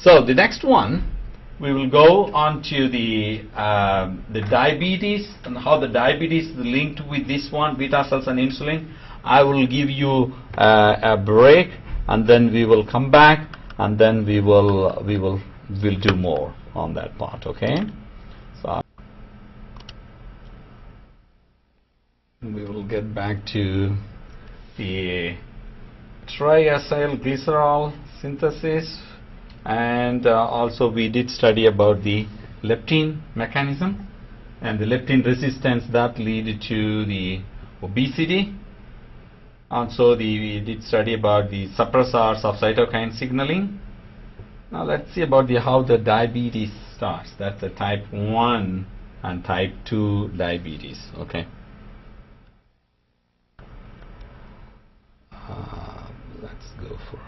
So the next one, we will go on to the diabetes and how the diabetes is linked with this one, beta cells and insulin. I will give you a break, and then we will come back, and then we'll do more on that part. Okay. So we will get back to the triacyl glycerol synthesis, and also we did study about the leptin mechanism and the leptin resistance that lead to the obesity. Also we did study about the suppressors of cytokine signaling. Now let's see about how the diabetes starts. That's the type 1 and type 2 diabetes. Okay. Let's go for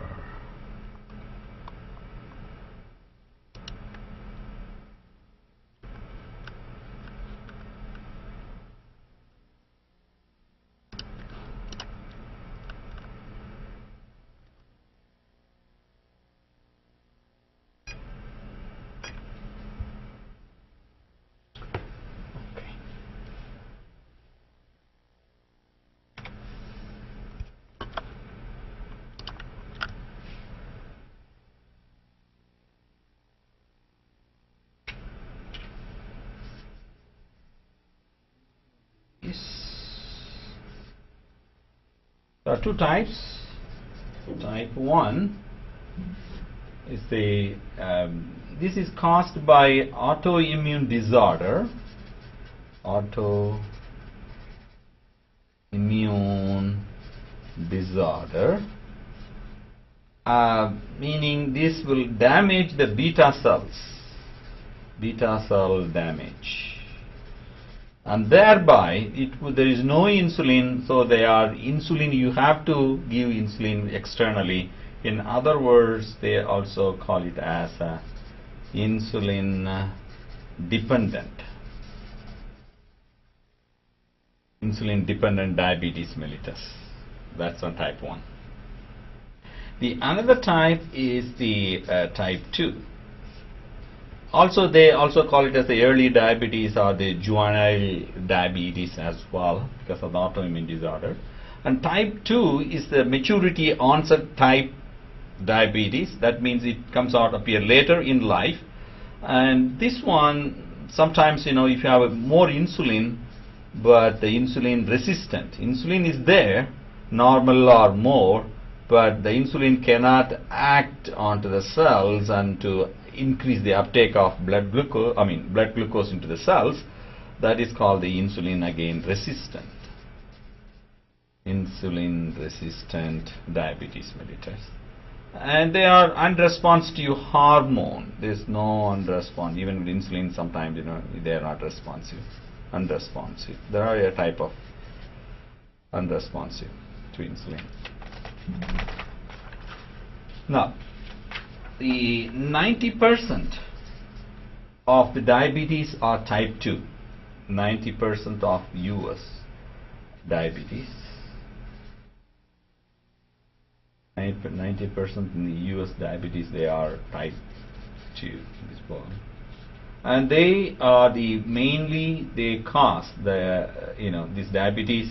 there are two types. Type 1 is this is caused by autoimmune disorder. Autoimmune disorder, meaning this will damage the beta cells. Beta cell damage. And thereby there is no insulin, so you have to give insulin externally. In other words, they also call it as insulin dependent diabetes mellitus. That's on type 1. The another type is the type 2. Also, they also call it as the early diabetes or the juvenile diabetes as well, because of the autoimmune disorder. And type 2 is the maturity onset type diabetes. That means it comes out appear later in life. And this one, sometimes if you have more insulin, but the insulin resistant. Insulin is there, normal or more, but the insulin cannot act onto the cells and to increase the uptake of blood glucose into the cells. That is called the insulin again resistant. insulin resistant diabetes mellitus, and they are unresponsive to hormone. There is no unresponse even with insulin. Sometimes they are not unresponsive. There are a type of unresponsive to insulin. Now, the 90% of the diabetes are type 2. 90% of US diabetes. 90% in the US diabetes, they are type 2 in this form. And they are mainly they cause the this diabetes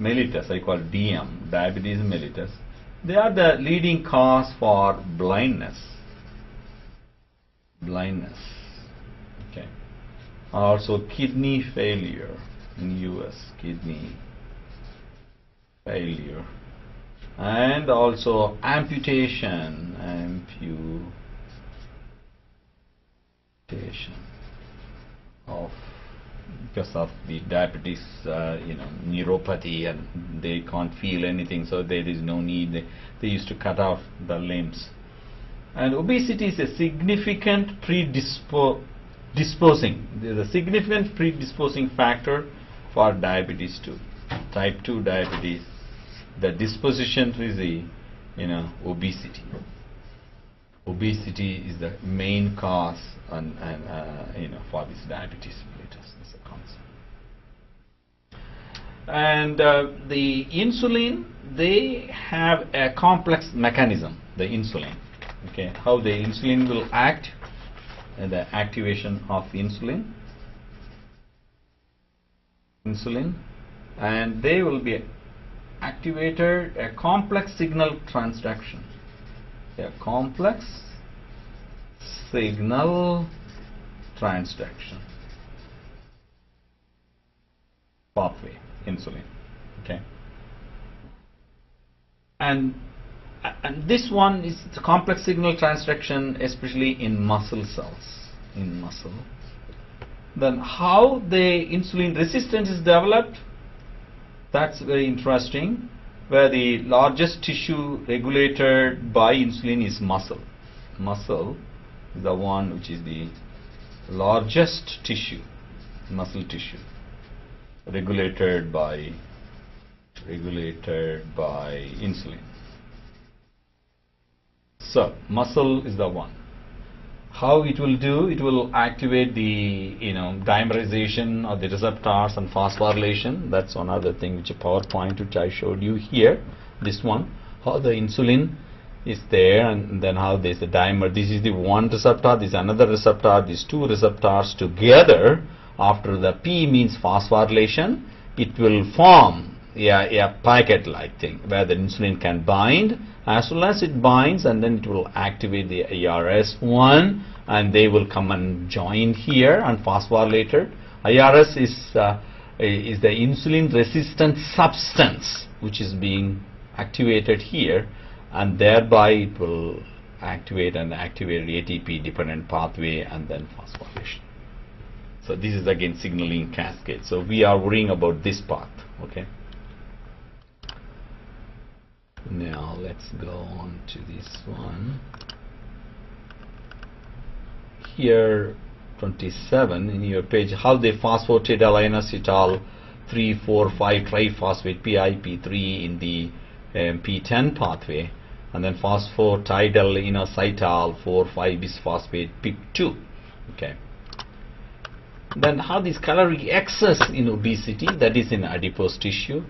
mellitus, I call it DM, diabetes mellitus. They are the leading cause for blindness. Okay. Also kidney failure in US, kidney failure, and also amputation of because of the diabetes, neuropathy, and they can't feel anything, so there is no need. They used to cut off the limbs. And obesity is a significant predisposing factor for diabetes too. Type 2 diabetes, the disposition is the obesity. Obesity is the main cause for this diabetes mellitus. That's a concept. And the insulin, they have a complex mechanism. The insulin, okay, how the insulin will act, and the activation of the insulin, and they will be activated a complex signal transduction. A complex signal transduction pathway, insulin. Okay, and this one is the complex signal transduction, especially in muscle cells. In muscle, then how the insulin resistance is developed, that's very interesting. Where the largest tissue regulated by insulin is muscle. Muscle is the one which is the largest tissue, muscle tissue, regulated by insulin. So muscle is the one. How it will do? It will activate the dimerization of the receptors and phosphorylation. That's another thing which a PowerPoint which I showed you here. This one, how the insulin is there, and then how there's the dimer. This is the one receptor, this is another receptor. These two receptors together, after the P means phosphorylation, it will form a packet-like thing where the insulin can bind. As soon as it binds, and then it will activate the IRS1, and they will come and join here and phosphorylated. IRS is the insulin resistant substance which is being activated here, and thereby it will activate ATP dependent pathway and then phosphorylation. So this is again signaling cascade. So we are worrying about this path. Okay. Now let's go on to this one. Here 27 in your page, how they phosphatidylinositol 3,4,5 triphosphate PIP3 in the P10 pathway, and then phosphatidylinositol 4,5 bisphosphate PIP2. Okay. Then how this caloric excess in obesity, that is in adipose tissue.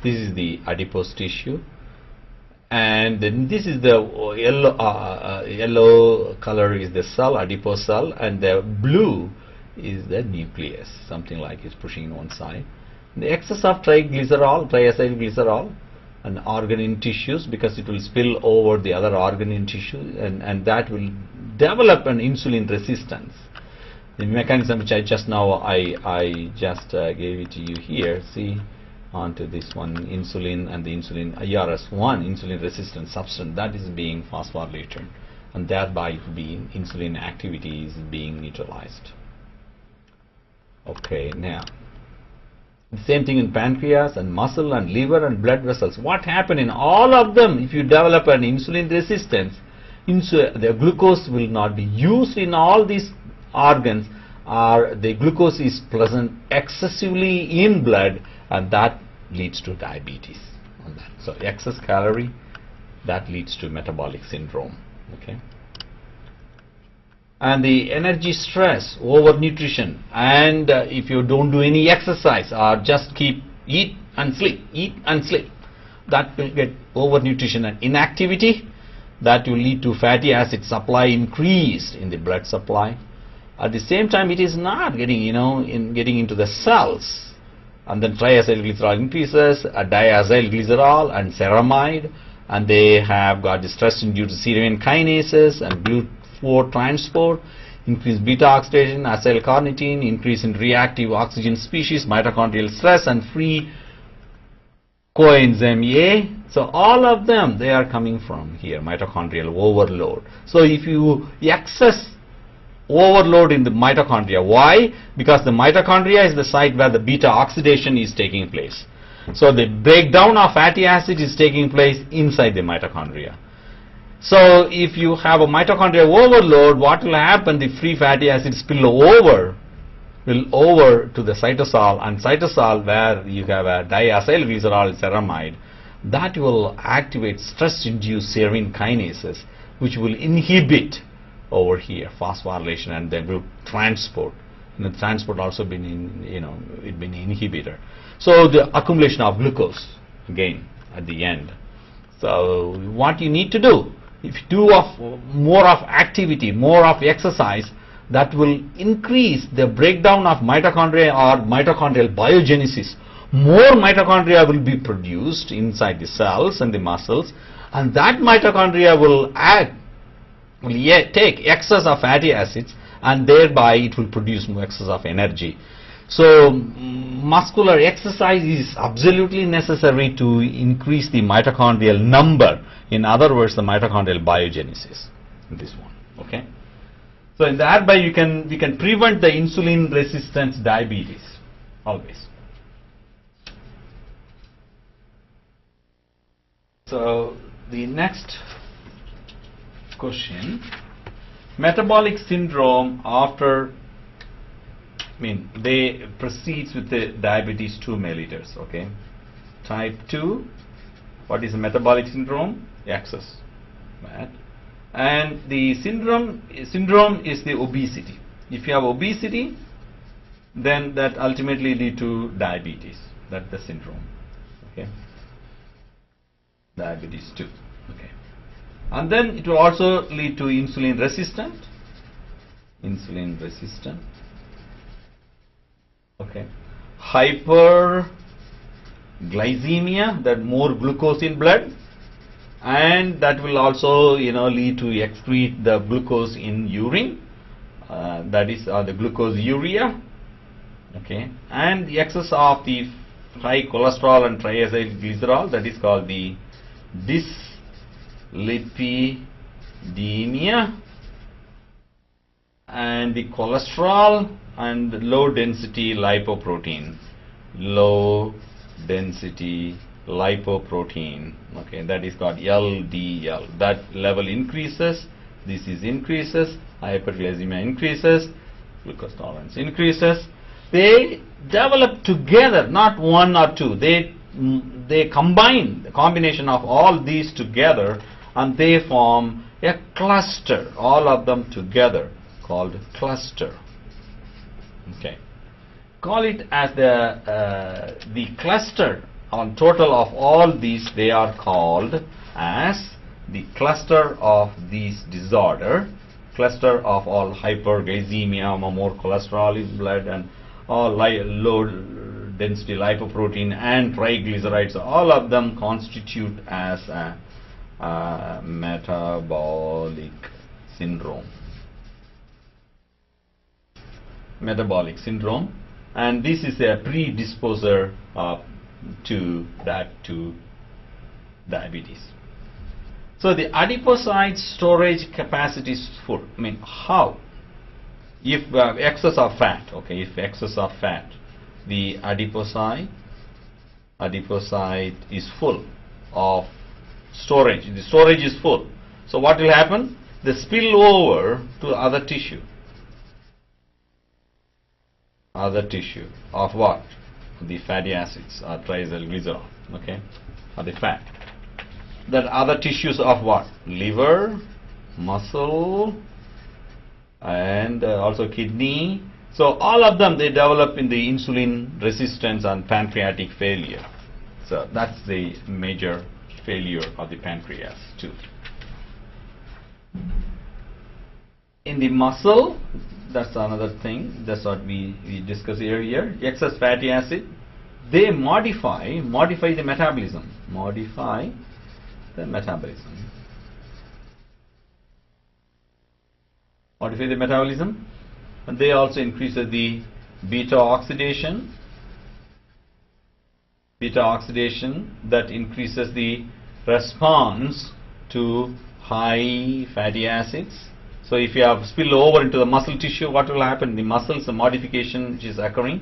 This is the adipose tissue. And then this is the yellow color is the cell, adipose cell, and the blue is the nucleus, something like it's pushing in one side. The excess of triacyl glycerol, an organ in tissues, because it will spill over the other organ in tissue, and that will develop an insulin resistance. The mechanism which I just gave it to you here, see, onto this one, insulin, and the insulin IRS1, insulin resistant substance, that is being phosphorylated, and thereby insulin activity is being neutralized. Okay, now The same thing in pancreas and muscle and liver and blood vessels. What happened in all of them? If you develop an insulin resistance, the glucose will not be used in all these organs, or the glucose is present excessively in blood, and that leads to diabetes. So excess calorie, that leads to metabolic syndrome. Okay. And the energy stress, overnutrition, and if you don't do any exercise or just eat and sleep, that will get overnutrition and inactivity. That will lead to fatty acid supply increase in the blood supply. At the same time, it is not getting, getting into the cells, and then triacylglycerol increases, diacylglycerol and ceramide, and they have got the stress-induced serine kinases and GLUT4 transport, increased beta oxidation, acylcarnitine, increase in reactive oxygen species, mitochondrial stress, and free coenzyme A. So all of them, they are coming from here, mitochondrial overload. So if you excess overload in the mitochondria, why? Because the mitochondria is the site where the beta oxidation is taking place. So the breakdown of fatty acid is taking place inside the mitochondria. So if you have a mitochondrial overload, what will happen? The free fatty acids spill over to the cytosol, and cytosol, where you have a diacylglycerol ceramide, that will activate stress-induced serine kinases, which will inhibit over here phosphorylation, and then will transport. And the transport also been it been inhibitor. So the accumulation of glucose again at the end. So what you need to do, if you do more of activity, more of exercise, that will increase the breakdown of mitochondria or mitochondrial biogenesis. More mitochondria will be produced inside the cells and the muscles, and that mitochondria will take excess of fatty acids, and thereby it will produce more excess of energy. So muscular exercise is absolutely necessary to increase the mitochondrial number. In other words, the mitochondrial biogenesis. This one, okay. So in that way, we can prevent the insulin resistance diabetes always. So the next question, metabolic syndrome after, they proceeds with the diabetes 2 mellitus, okay. Type 2, what is the metabolic syndrome? Excess, right? And the syndrome is the obesity. If you have obesity, then that ultimately lead to diabetes. That's the syndrome, okay. Diabetes 2, okay. And then it will also lead to insulin resistant, okay. Hyperglycemia, that more glucose in blood, and that will also lead to excrete the glucose in urine, that is the glucose urea, okay. And the excess of the high cholesterol and triacylglycerol, that is called the dyslipidemia, and the cholesterol and low density lipoprotein, okay, that is called LDL. That level increases, this is increases, hyperglycemia increases, glucose tolerance increases. They develop together, not one or two. They combine, the combination of all these together, and they form a cluster, all of them together, called cluster. Okay, call it as the cluster. On total of all these, they are called as the cluster of these disorder, cluster of all hyperglycemia, more cholesterol in blood, and all low density lipoprotein and triglycerides. All of them constitute as a metabolic syndrome. Metabolic syndrome, and this is a predisposer to diabetes. So the adipocyte storage capacity is full. How? If excess of fat, okay, if excess of fat, the adipocyte is full of storage. The storage is full. So what will happen? They spill over to other tissue. Other tissue of what? The fatty acids or triacylglycerol, okay, or the fat. That other tissues of what? Liver, muscle, and also kidney. So all of them, they develop in the insulin resistance and pancreatic failure. So that's the major failure of the pancreas too. In the muscle, that's another thing. That's what we discussed earlier. Excess fatty acid, they modify the metabolism. Modify the metabolism. Modify the metabolism. And they also increase the beta oxidation. Beta oxidation that increases the response to high fatty acids. So if you have spill over into the muscle tissue, what will happen? The muscles, the modification which is occurring,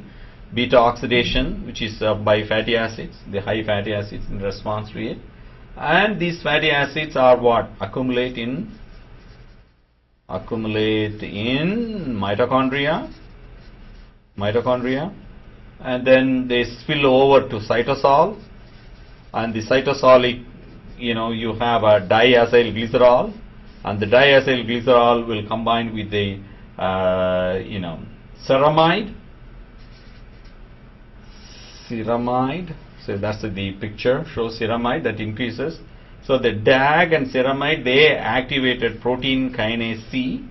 beta oxidation, which is by fatty acids, the high fatty acids in response to it. And these fatty acids are what? Accumulate in mitochondria, and then they spill over to cytosol, and the cytosolic, you have a diacylglycerol, and the diacylglycerol will combine with the ceramide. So that's the picture, shows ceramide that increases. So the DAG and ceramide, they activated protein kinase C,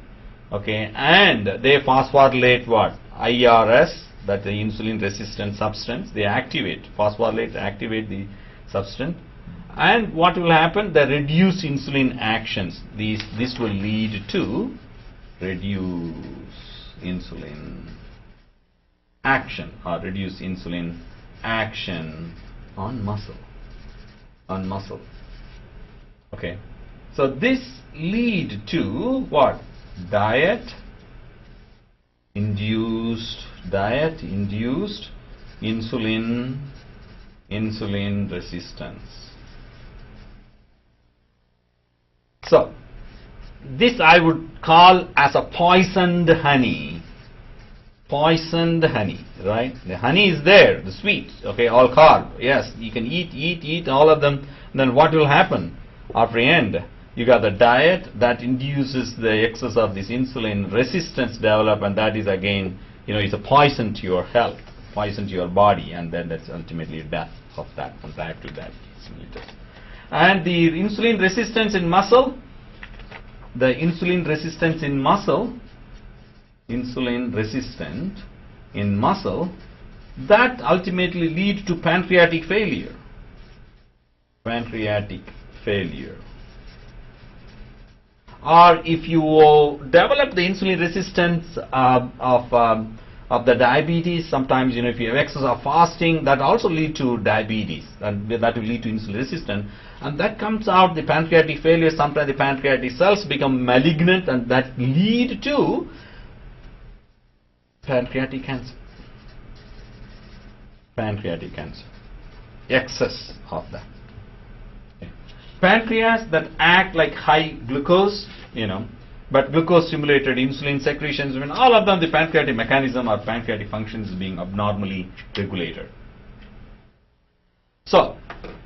okay, and they phosphorylate what? IRS, that the insulin resistant substance. They phosphorylate activate the substance. And what will happen? The reduced insulin actions. This will lead to reduce insulin action or reduce insulin action on muscle. Okay. So this lead to what? Diet induced insulin resistance. So this I would call as a poisoned honey. Poisoned honey, right? The honey is there, the sweet, okay, all carb. Yes, you can eat all of them. Then what will happen? After end, you got the diet that induces the excess of this insulin resistance develop, and that is again, it's a poison to your health, poison to your body, and then that's ultimately death of that, and back to that. And the insulin resistance in muscle, insulin resistant in muscle, that ultimately lead to pancreatic failure. Or if you develop the insulin resistance of the diabetes, sometimes if you have excess of fasting, that also lead to diabetes, and that will lead to insulin resistance, and that comes out the pancreatic failure. Sometimes the pancreatic cells become malignant, and that lead to pancreatic cancer. Excess of that. Pancreas that act like high glucose, but glucose stimulated insulin secretions, when all of them, the pancreatic mechanism or pancreatic function is being abnormally regulated. So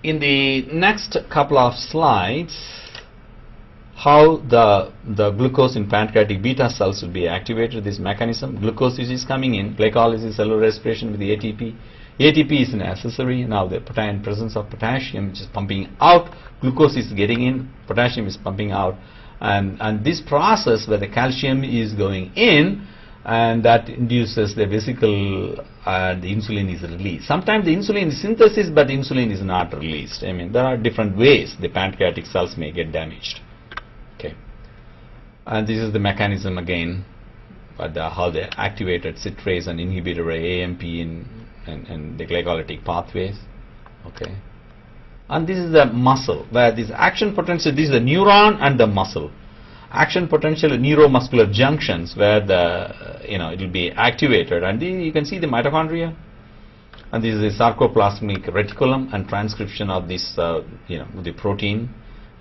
in the next couple of slides, how the glucose in pancreatic beta cells will be activated, this mechanism. Glucose is coming in, glycolysis, cellular respiration with the ATP. ATP is necessary. Now the presence of potassium, which is pumping out, glucose is getting in, potassium is pumping out, and this process where the calcium is going in, and that induces the vesicle, the insulin is released. Sometimes the insulin is synthesis, but insulin is not released. There are different ways the pancreatic cells may get damaged. Okay, and this is the mechanism again, but how they activated citrase and inhibitor AMP and the glycolytic pathways. Okay, and this is the muscle where this action potential. This is the neuron and the muscle action potential neuromuscular junctions where the it will be activated, and you can see the mitochondria. and this is the sarcoplasmic reticulum and transcription of this the protein,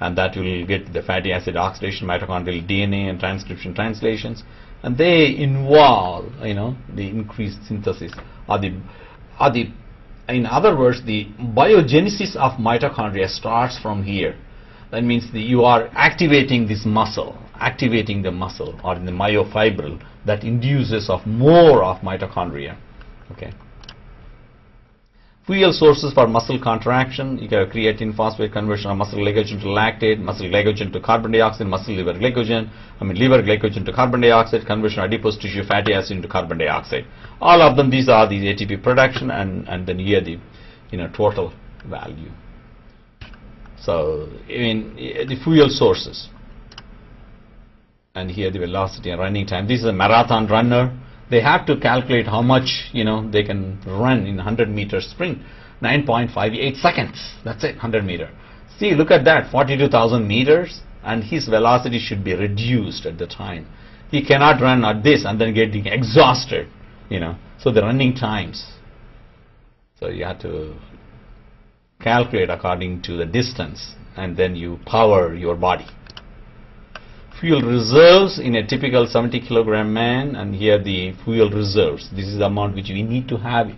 and that will get the fatty acid oxidation, mitochondrial DNA and transcription translations, and they involve the increased synthesis or the in other words, the biogenesis of mitochondria starts from here. That means you are activating this muscle, activating the muscle or the myofibril that induces of more of mitochondria. Okay. Fuel sources for muscle contraction, you have creatine phosphate conversion of muscle glycogen to lactate, muscle glycogen to carbon dioxide, muscle liver glycogen, liver glycogen to carbon dioxide, conversion of adipose tissue fatty acid into carbon dioxide. All of them, these are the ATP production, and then here the total value. So the fuel sources, and here the velocity and running time. This is a marathon runner. They have to calculate how much they can run in 100-meter sprint. 9.58 seconds. That's it, 100 meter. See, look at that, 42,000 meters, and his velocity should be reduced at the time. He cannot run at this and then getting exhausted. So the running times. So you have to calculate according to the distance, and then you power your body. Fuel reserves in a typical 70 kilogram man, and here the fuel reserves. This is the amount which we need to have.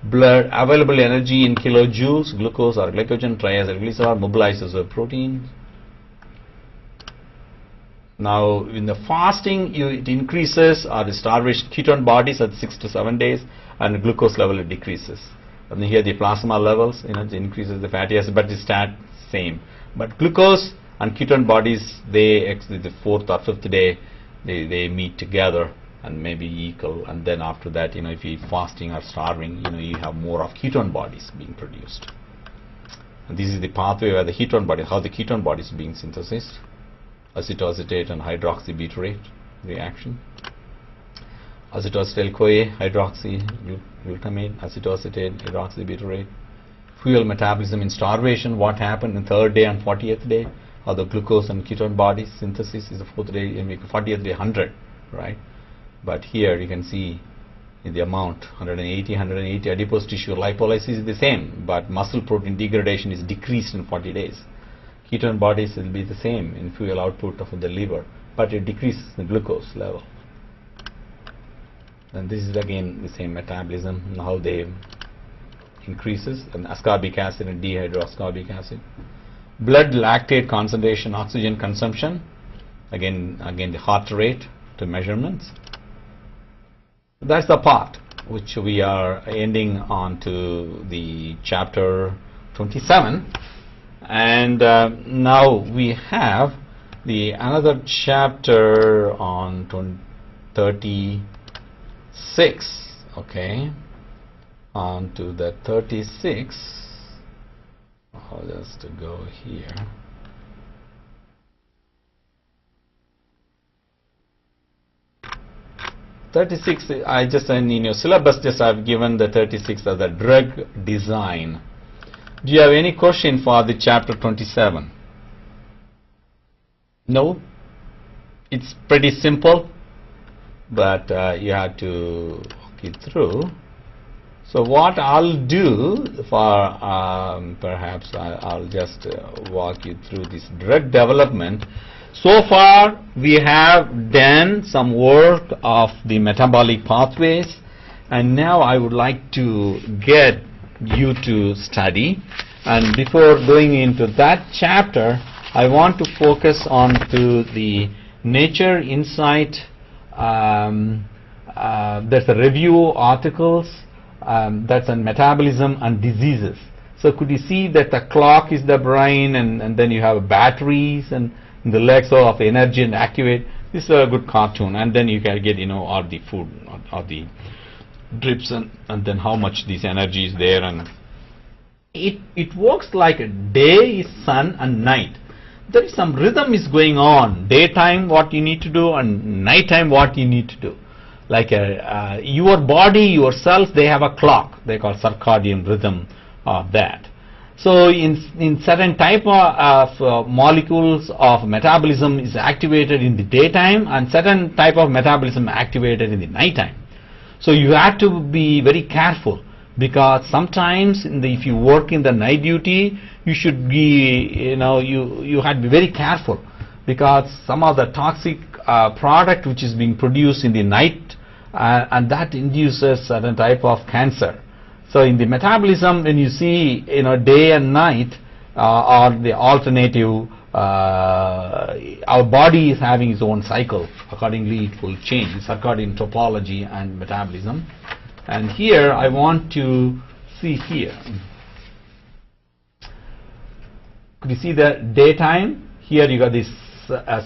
Blood available energy in kilojoules, glucose or glycogen, triacylglycerol, mobilizers of protein. Now in the fasting it increases, or the starvation ketone bodies at 6 to 7 days, and the glucose level it decreases. And here the plasma levels, it increases the fatty acid, but it's same. But glucose and ketone bodies, the 4th or 5th day, they meet together and maybe equal, and then after that, if you're fasting or starving, you have more of ketone bodies being produced. And this is the pathway where the ketone body, how the ketone bodies being synthesized. Acetoacetate and hydroxybutyrate reaction. Acetoacetyl-CoA, hydroxyglutamate, acetoacetate, hydroxybutyrate. Fuel metabolism in starvation, what happened in 3rd day and 40th day? How the glucose and ketone bodies synthesis is the 4th day, 40th day 100, right? But here you can see in the amount 180, adipose tissue lipolysis is the same, but muscle protein degradation is decreased in 40 days. Ketone bodies will be the same in fuel output of the liver, but it decreases the glucose level. And this is again the same metabolism, how they increases, and ascorbic acid and dehydroascorbic acid. Blood lactate concentration, oxygen consumption, again the heart rate to measurements. That's the part which we are ending on to the chapter 27, and now we have the another chapter on 36. Okay, on to the 36. I'll just go here. I just in your syllabus I've given the 36 as a drug design. Do you have any question for the chapter 27? No? It's pretty simple, but you have to walk it through. So what I'll do for perhaps I'll just walk you through this drug development. So far we have done some work of the metabolic pathways, and now I would like to get you to study, and before going into that chapter I want to focus on to the Nature Insight. There's a review articles that's on metabolism and diseases. So could you see that the clock is the brain, and then you have batteries and the legs of energy and activate. This is a good cartoon, and then you can get all the food or the drips, and then how much this energy is there, and it works like a day is sun and night. There is some rhythm is going on, daytime what you need to do and nighttime what you need to do. Like your body, yourself, they have a clock, they call circadian rhythm of that. So in certain type of molecules of metabolism is activated in the daytime, and certain type of metabolism activated in the nighttime. So you have to be very careful because sometimes if you work in the night duty, you should be, you had to be very careful, because some of the toxic product which is being produced in the night, and that induces certain type of cancer. So in the metabolism, when you see day and night or the alternative, our body is having its own cycle. Accordingly, it will change circadian topology and metabolism. And here I want to see here. Could you see the daytime? Here you got this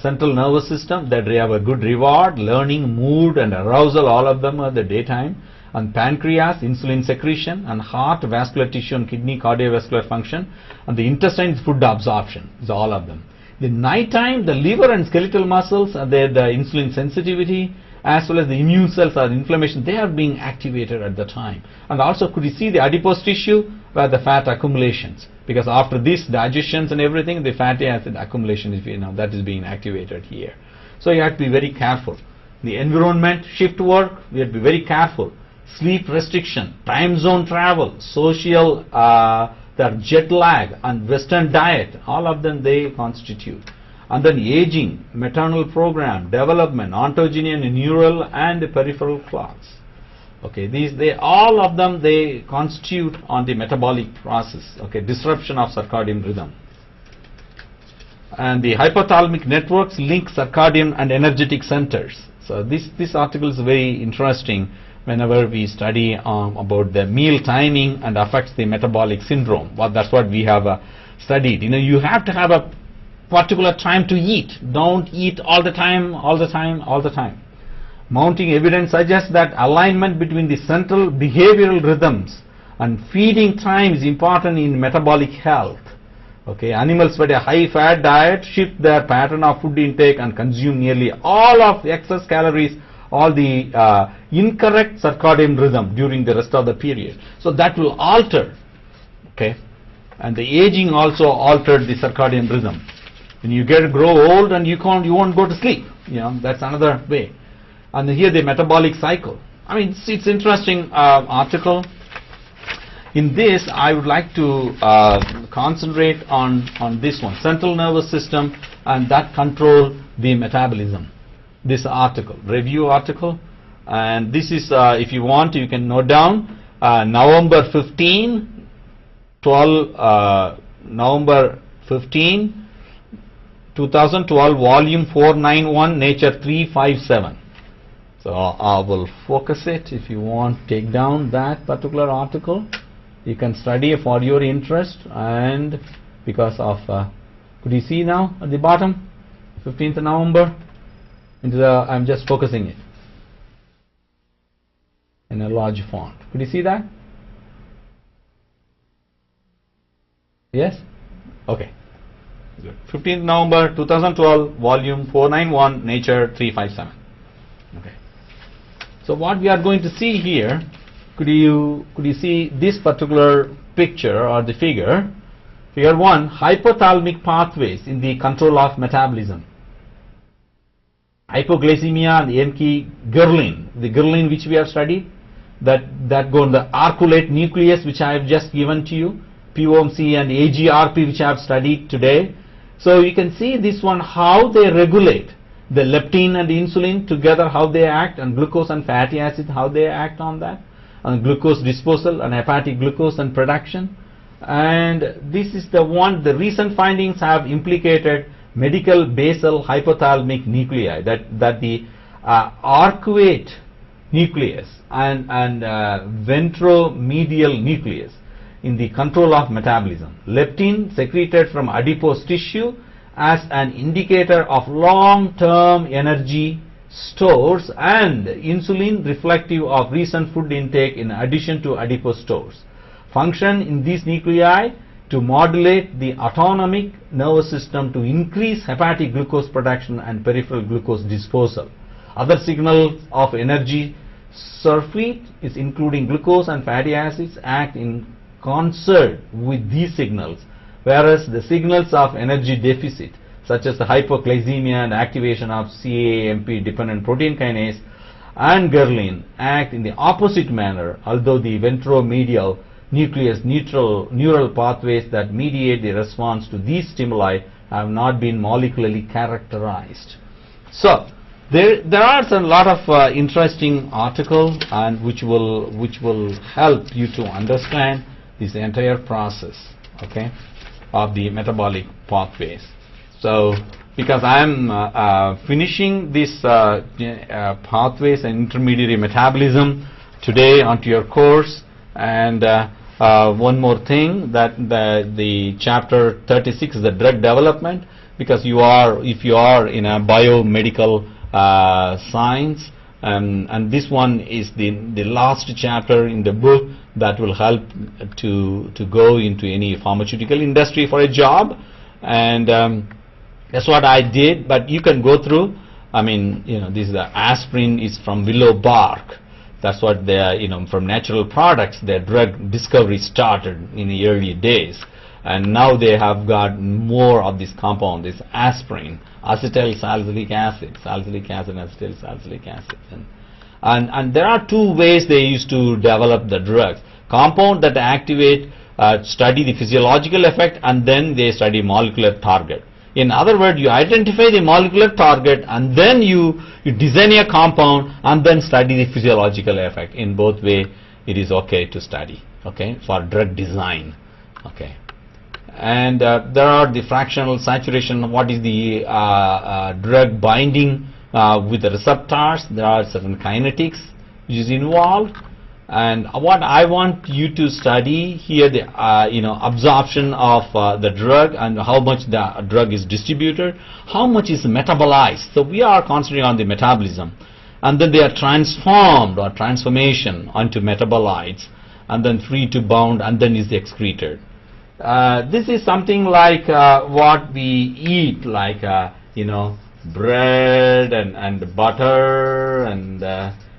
central nervous system that they have a good reward, learning, mood and arousal, all of them are the daytime. And pancreas, insulin secretion, and heart, vascular tissue and kidney, cardiovascular function, and the intestine, food absorption, is all of them. The nighttime, the liver and skeletal muscles are there, the insulin sensitivity, as well as the immune cells or inflammation, they are being activated at the time. And also, could you see the adipose tissue where the fat accumulations? Because after this digestions and everything, the fatty acid accumulation is, that is being activated here. So you have to be very careful. The environment, shift work, we have to be very careful. Sleep restriction, time zone travel, social, the jet lag, and Western diet, all of them they constitute. And then aging, maternal program, development, ontogeny and neural and peripheral clocks. Okay, all of them they constitute on the metabolic process. Okay, disruption of circadian rhythm. And the hypothalamic networks link circadian and energetic centers. So this article is very interesting whenever we study about the meal timing and affects the metabolic syndrome. Well, that's what we have studied. You have to have a particular time to eat. Don't eat all the time. Mounting evidence suggests that alignment between the central behavioral rhythms and feeding time is important in metabolic health. Okay, animals fed a high-fat diet shift their pattern of food intake and consume nearly all of the excess calories, all the incorrect circadian rhythm during the rest of the period. So that will alter. Okay, and the aging also altered the circadian rhythm. When you grow old and you won't go to sleep. That's another way. And here the metabolic cycle. I mean, it's interesting article. In this, I would like to concentrate on this one, central nervous system, and that control the metabolism. This article, review article, and this is, if you want, you can note down November 15, 2012, volume 491, Nature 357. So I will focus it. If you want, take down that particular article. You can study for your interest, and because of, could you see now at the bottom, 15th November? I'm just focusing it in a large font. Could you see that? Yes? Okay. Good. 15th November 2012, volume 491, Nature 357. Okay. So what we are going to see here, could you see this particular picture or the figure? Figure 1, hypothalamic pathways in the control of metabolism. Hypoglycemia and ghrelin, the ghrelin which we have studied, that go in the arcuate nucleus which I have just given to you, POMC and AGRP which I have studied today. So you can see this one, how they regulate the leptin and insulin together, how they act, and glucose and fatty acid, how they act on that, and glucose disposal and hepatic glucose and production. And this is the one, the recent findings have implicated medial basal hypothalamic nuclei, that the arcuate nucleus and ventromedial nucleus in the control of metabolism. Leptin secreted from adipose tissue as an indicator of long-term energy stores, and insulin reflective of recent food intake in addition to adipose stores. Function in these nuclei to modulate the autonomic nervous system to increase hepatic glucose production and peripheral glucose disposal. Other signals of energy surfeit is including glucose and fatty acids act in concert with these signals, whereas the signals of energy deficit such as the hypoglycemia and activation of CAMP dependent protein kinase and ghrelin act in the opposite manner, although the ventromedial nucleus neural pathways that mediate the response to these stimuli have not been molecularly characterized. So there are a lot of interesting articles and which will help you to understand this entire process, okay, of the metabolic pathways. So because I am finishing this pathways and intermediary metabolism today onto your course, and one more thing, that the chapter 36 is the drug development, because if you are in a biomedical science, and this one is the last chapter in the book that will help to go into any pharmaceutical industry for a job, and that's what I did. But you can go through. I mean, this is the aspirin is from willow bark. That's what they are, from natural products. Their drug discovery started in the early days, and now they have got more of this compound, this aspirin, acetyl salicylic acid, and acetyl salicylic acid. And there are two ways they used to develop the drugs: compound that activate, study the physiological effect, and then they study molecular target. In other words, you identify the molecular target, and then you design a compound, and then study the physiological effect. In both ways, it is okay to study, okay, for drug design, okay. And there are the fractional saturation. What is the drug binding with the receptors? There are certain kinetics which is involved. And what I want you to study here, the absorption of the drug, and how much the drug is distributed, how much is metabolized. So we are concentrating on the metabolism, and then they are transformed or transformation onto metabolites, and then free to bound, and then is excreted. This is something like what we eat, like bread and butter and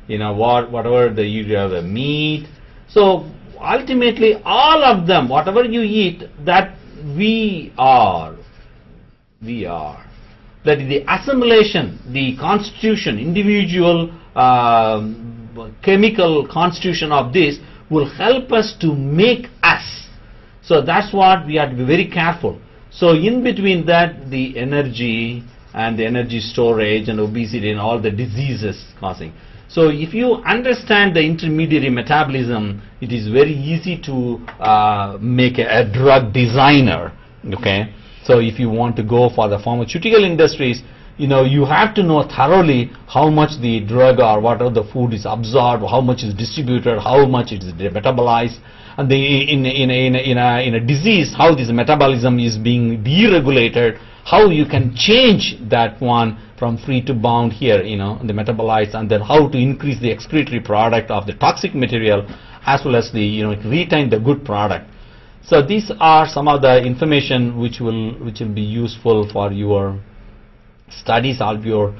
whatever you have, the meat. So ultimately, all of them, whatever you eat, that we are. That is the assimilation, the constitution, individual chemical constitution of this will help us to make us. So that's what we have to be very careful. So in between that, the energy and the energy storage and obesity and all the diseases causing. So if you understand the intermediary metabolism, it is very easy to make a drug designer, okay. So if you want to go for the pharmaceutical industries, you have to know thoroughly how much the drug or whatever the food is absorbed, how much is distributed, how much it is metabolized, and in a disease, how this metabolism is being deregulated, how you can change that one from free to bound here, the metabolites, and then how to increase the excretory product of the toxic material, as well as the retain the good product. So these are some of the information which will be useful for your studies of your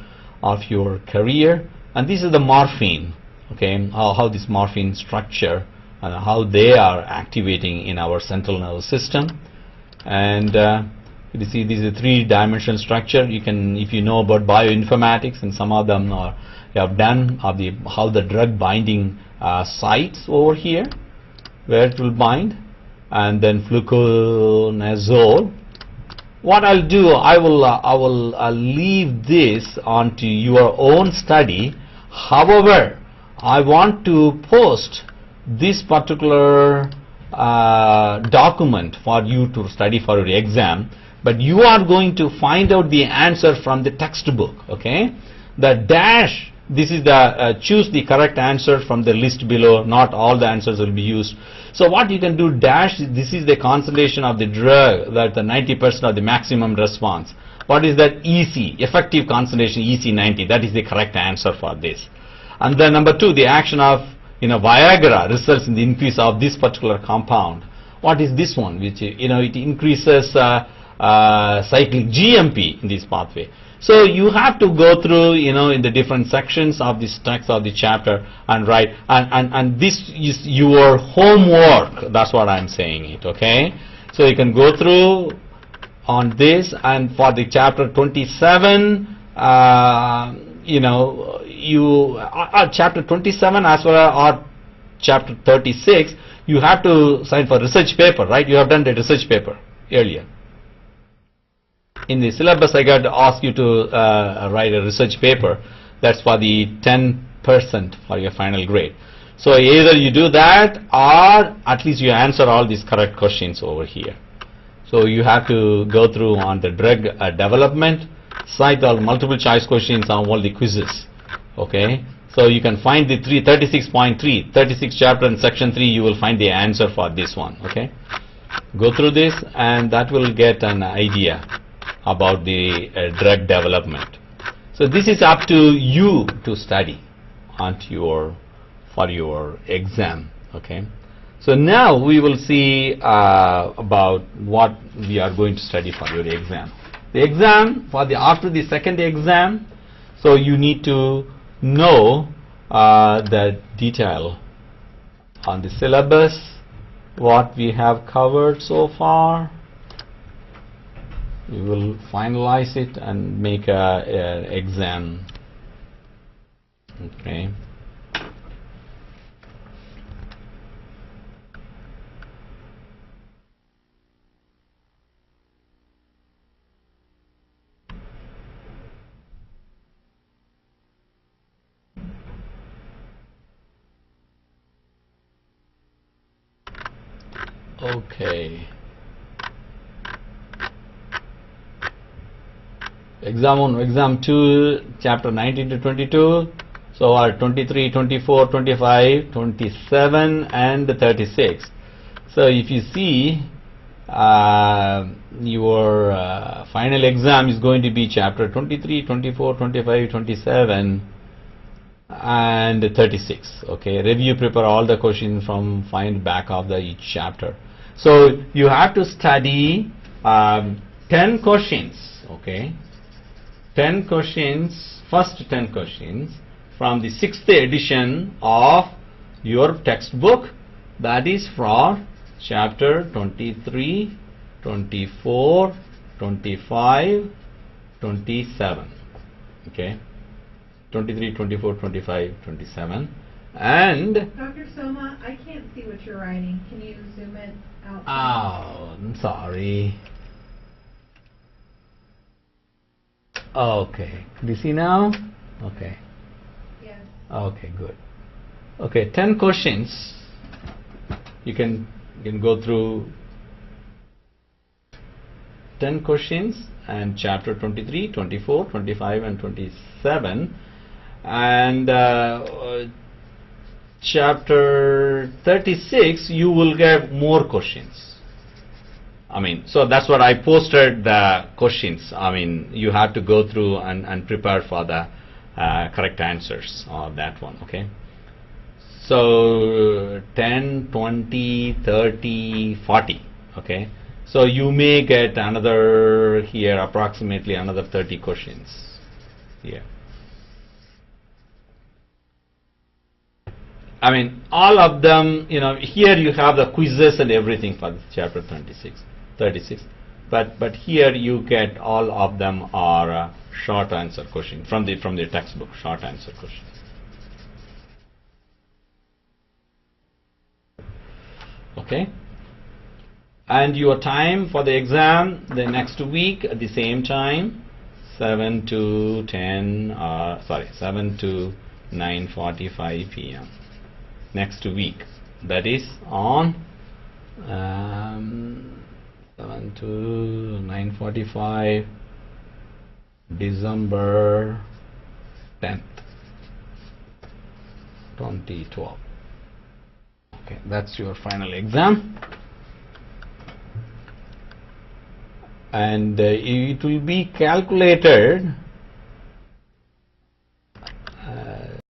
career. And this is the morphine, okay, how this morphine structure and how they are activating in our central nervous system. And you see, this is a three-dimensional structure. You can, if you know about bioinformatics, and some of them you have done of how the drug binding sites over here, where it will bind, and then fluconazole. What I'll do, I will leave this onto your own study. However, I want to post this particular document for you to study for your exam, but you are going to find out the answer from the textbook, okay. The dash, this is the choose the correct answer from the list below. Not all the answers will be used. So what you can do, dash, this is the concentration of the drug, that the 90% of the maximum response. What is that? EC, effective concentration, EC90, that is the correct answer for this. And then number 2, the action of Viagra results in the increase of this particular compound. What is this one? Which it increases cyclic GMP in this pathway. So you have to go through in the different sections of this text of the chapter and write, and this is your homework. That's what I'm saying it, okay. So you can go through on this, and for the chapter 27, chapter 27 as well as or chapter 36, you have to sign for research paper, right? You have done the research paper earlier. In the syllabus, I got to ask you to write a research paper. That's for the 10% for your final grade. So either you do that, or at least you answer all these correct questions over here. So you have to go through on the drug development, cite all multiple choice questions on all the quizzes. Okay, so you can find the 36.3, 36 chapter and section 3, you will find the answer for this one. Okay, go through this and that will get an idea about the drug development. So this is up to you to study for your exam. Okay, so now we will see about what we are going to study for your exam. The exam after the second exam, so you need to know the detail on the syllabus, what we have covered so far. We will finalize it and make a exam. Okay. Okay. Exam 1, exam 2, chapter 19 to 22. So are 23, 24, 25, 27 and 36. So if you see your final exam is going to be chapter 23, 24, 25, 27 and 36. Okay, review, prepare all the questions from find back of the each chapter. So you have to study 10 questions. Okay, 10 questions, first 10 questions from the 6th edition of your textbook, that is for chapter 23, 24, 25, 27. Okay, 23, 24, 25, 27. And Dr. Soma, I can't see what you're writing. Can you zoom it out? oh, I'm sorry. Okay, do you see now? Okay. Yes. Okay, good. Okay, 10 questions. You can go through 10 questions and chapter 23, 24, 25 and 27, and chapter 36 you will get more questions. I mean, so that's what I posted the questions. I mean, you have to go through and prepare for the correct answers on that one. Okay, so 10, 20, 30, 40. Okay, so you may get another here, approximately another 30 questions here. I mean, all of them, you know, here you have the quizzes and everything for chapter 36, but here you get all of them are short answer questions from the textbook, short answer questions. Okay, and your time for the exam the next week at the same time, 7 to 7 to 9:45 p.m. next week, that is on 7 to 9:45 December 10th 2012. Okay, that's your final exam, and it will be calculated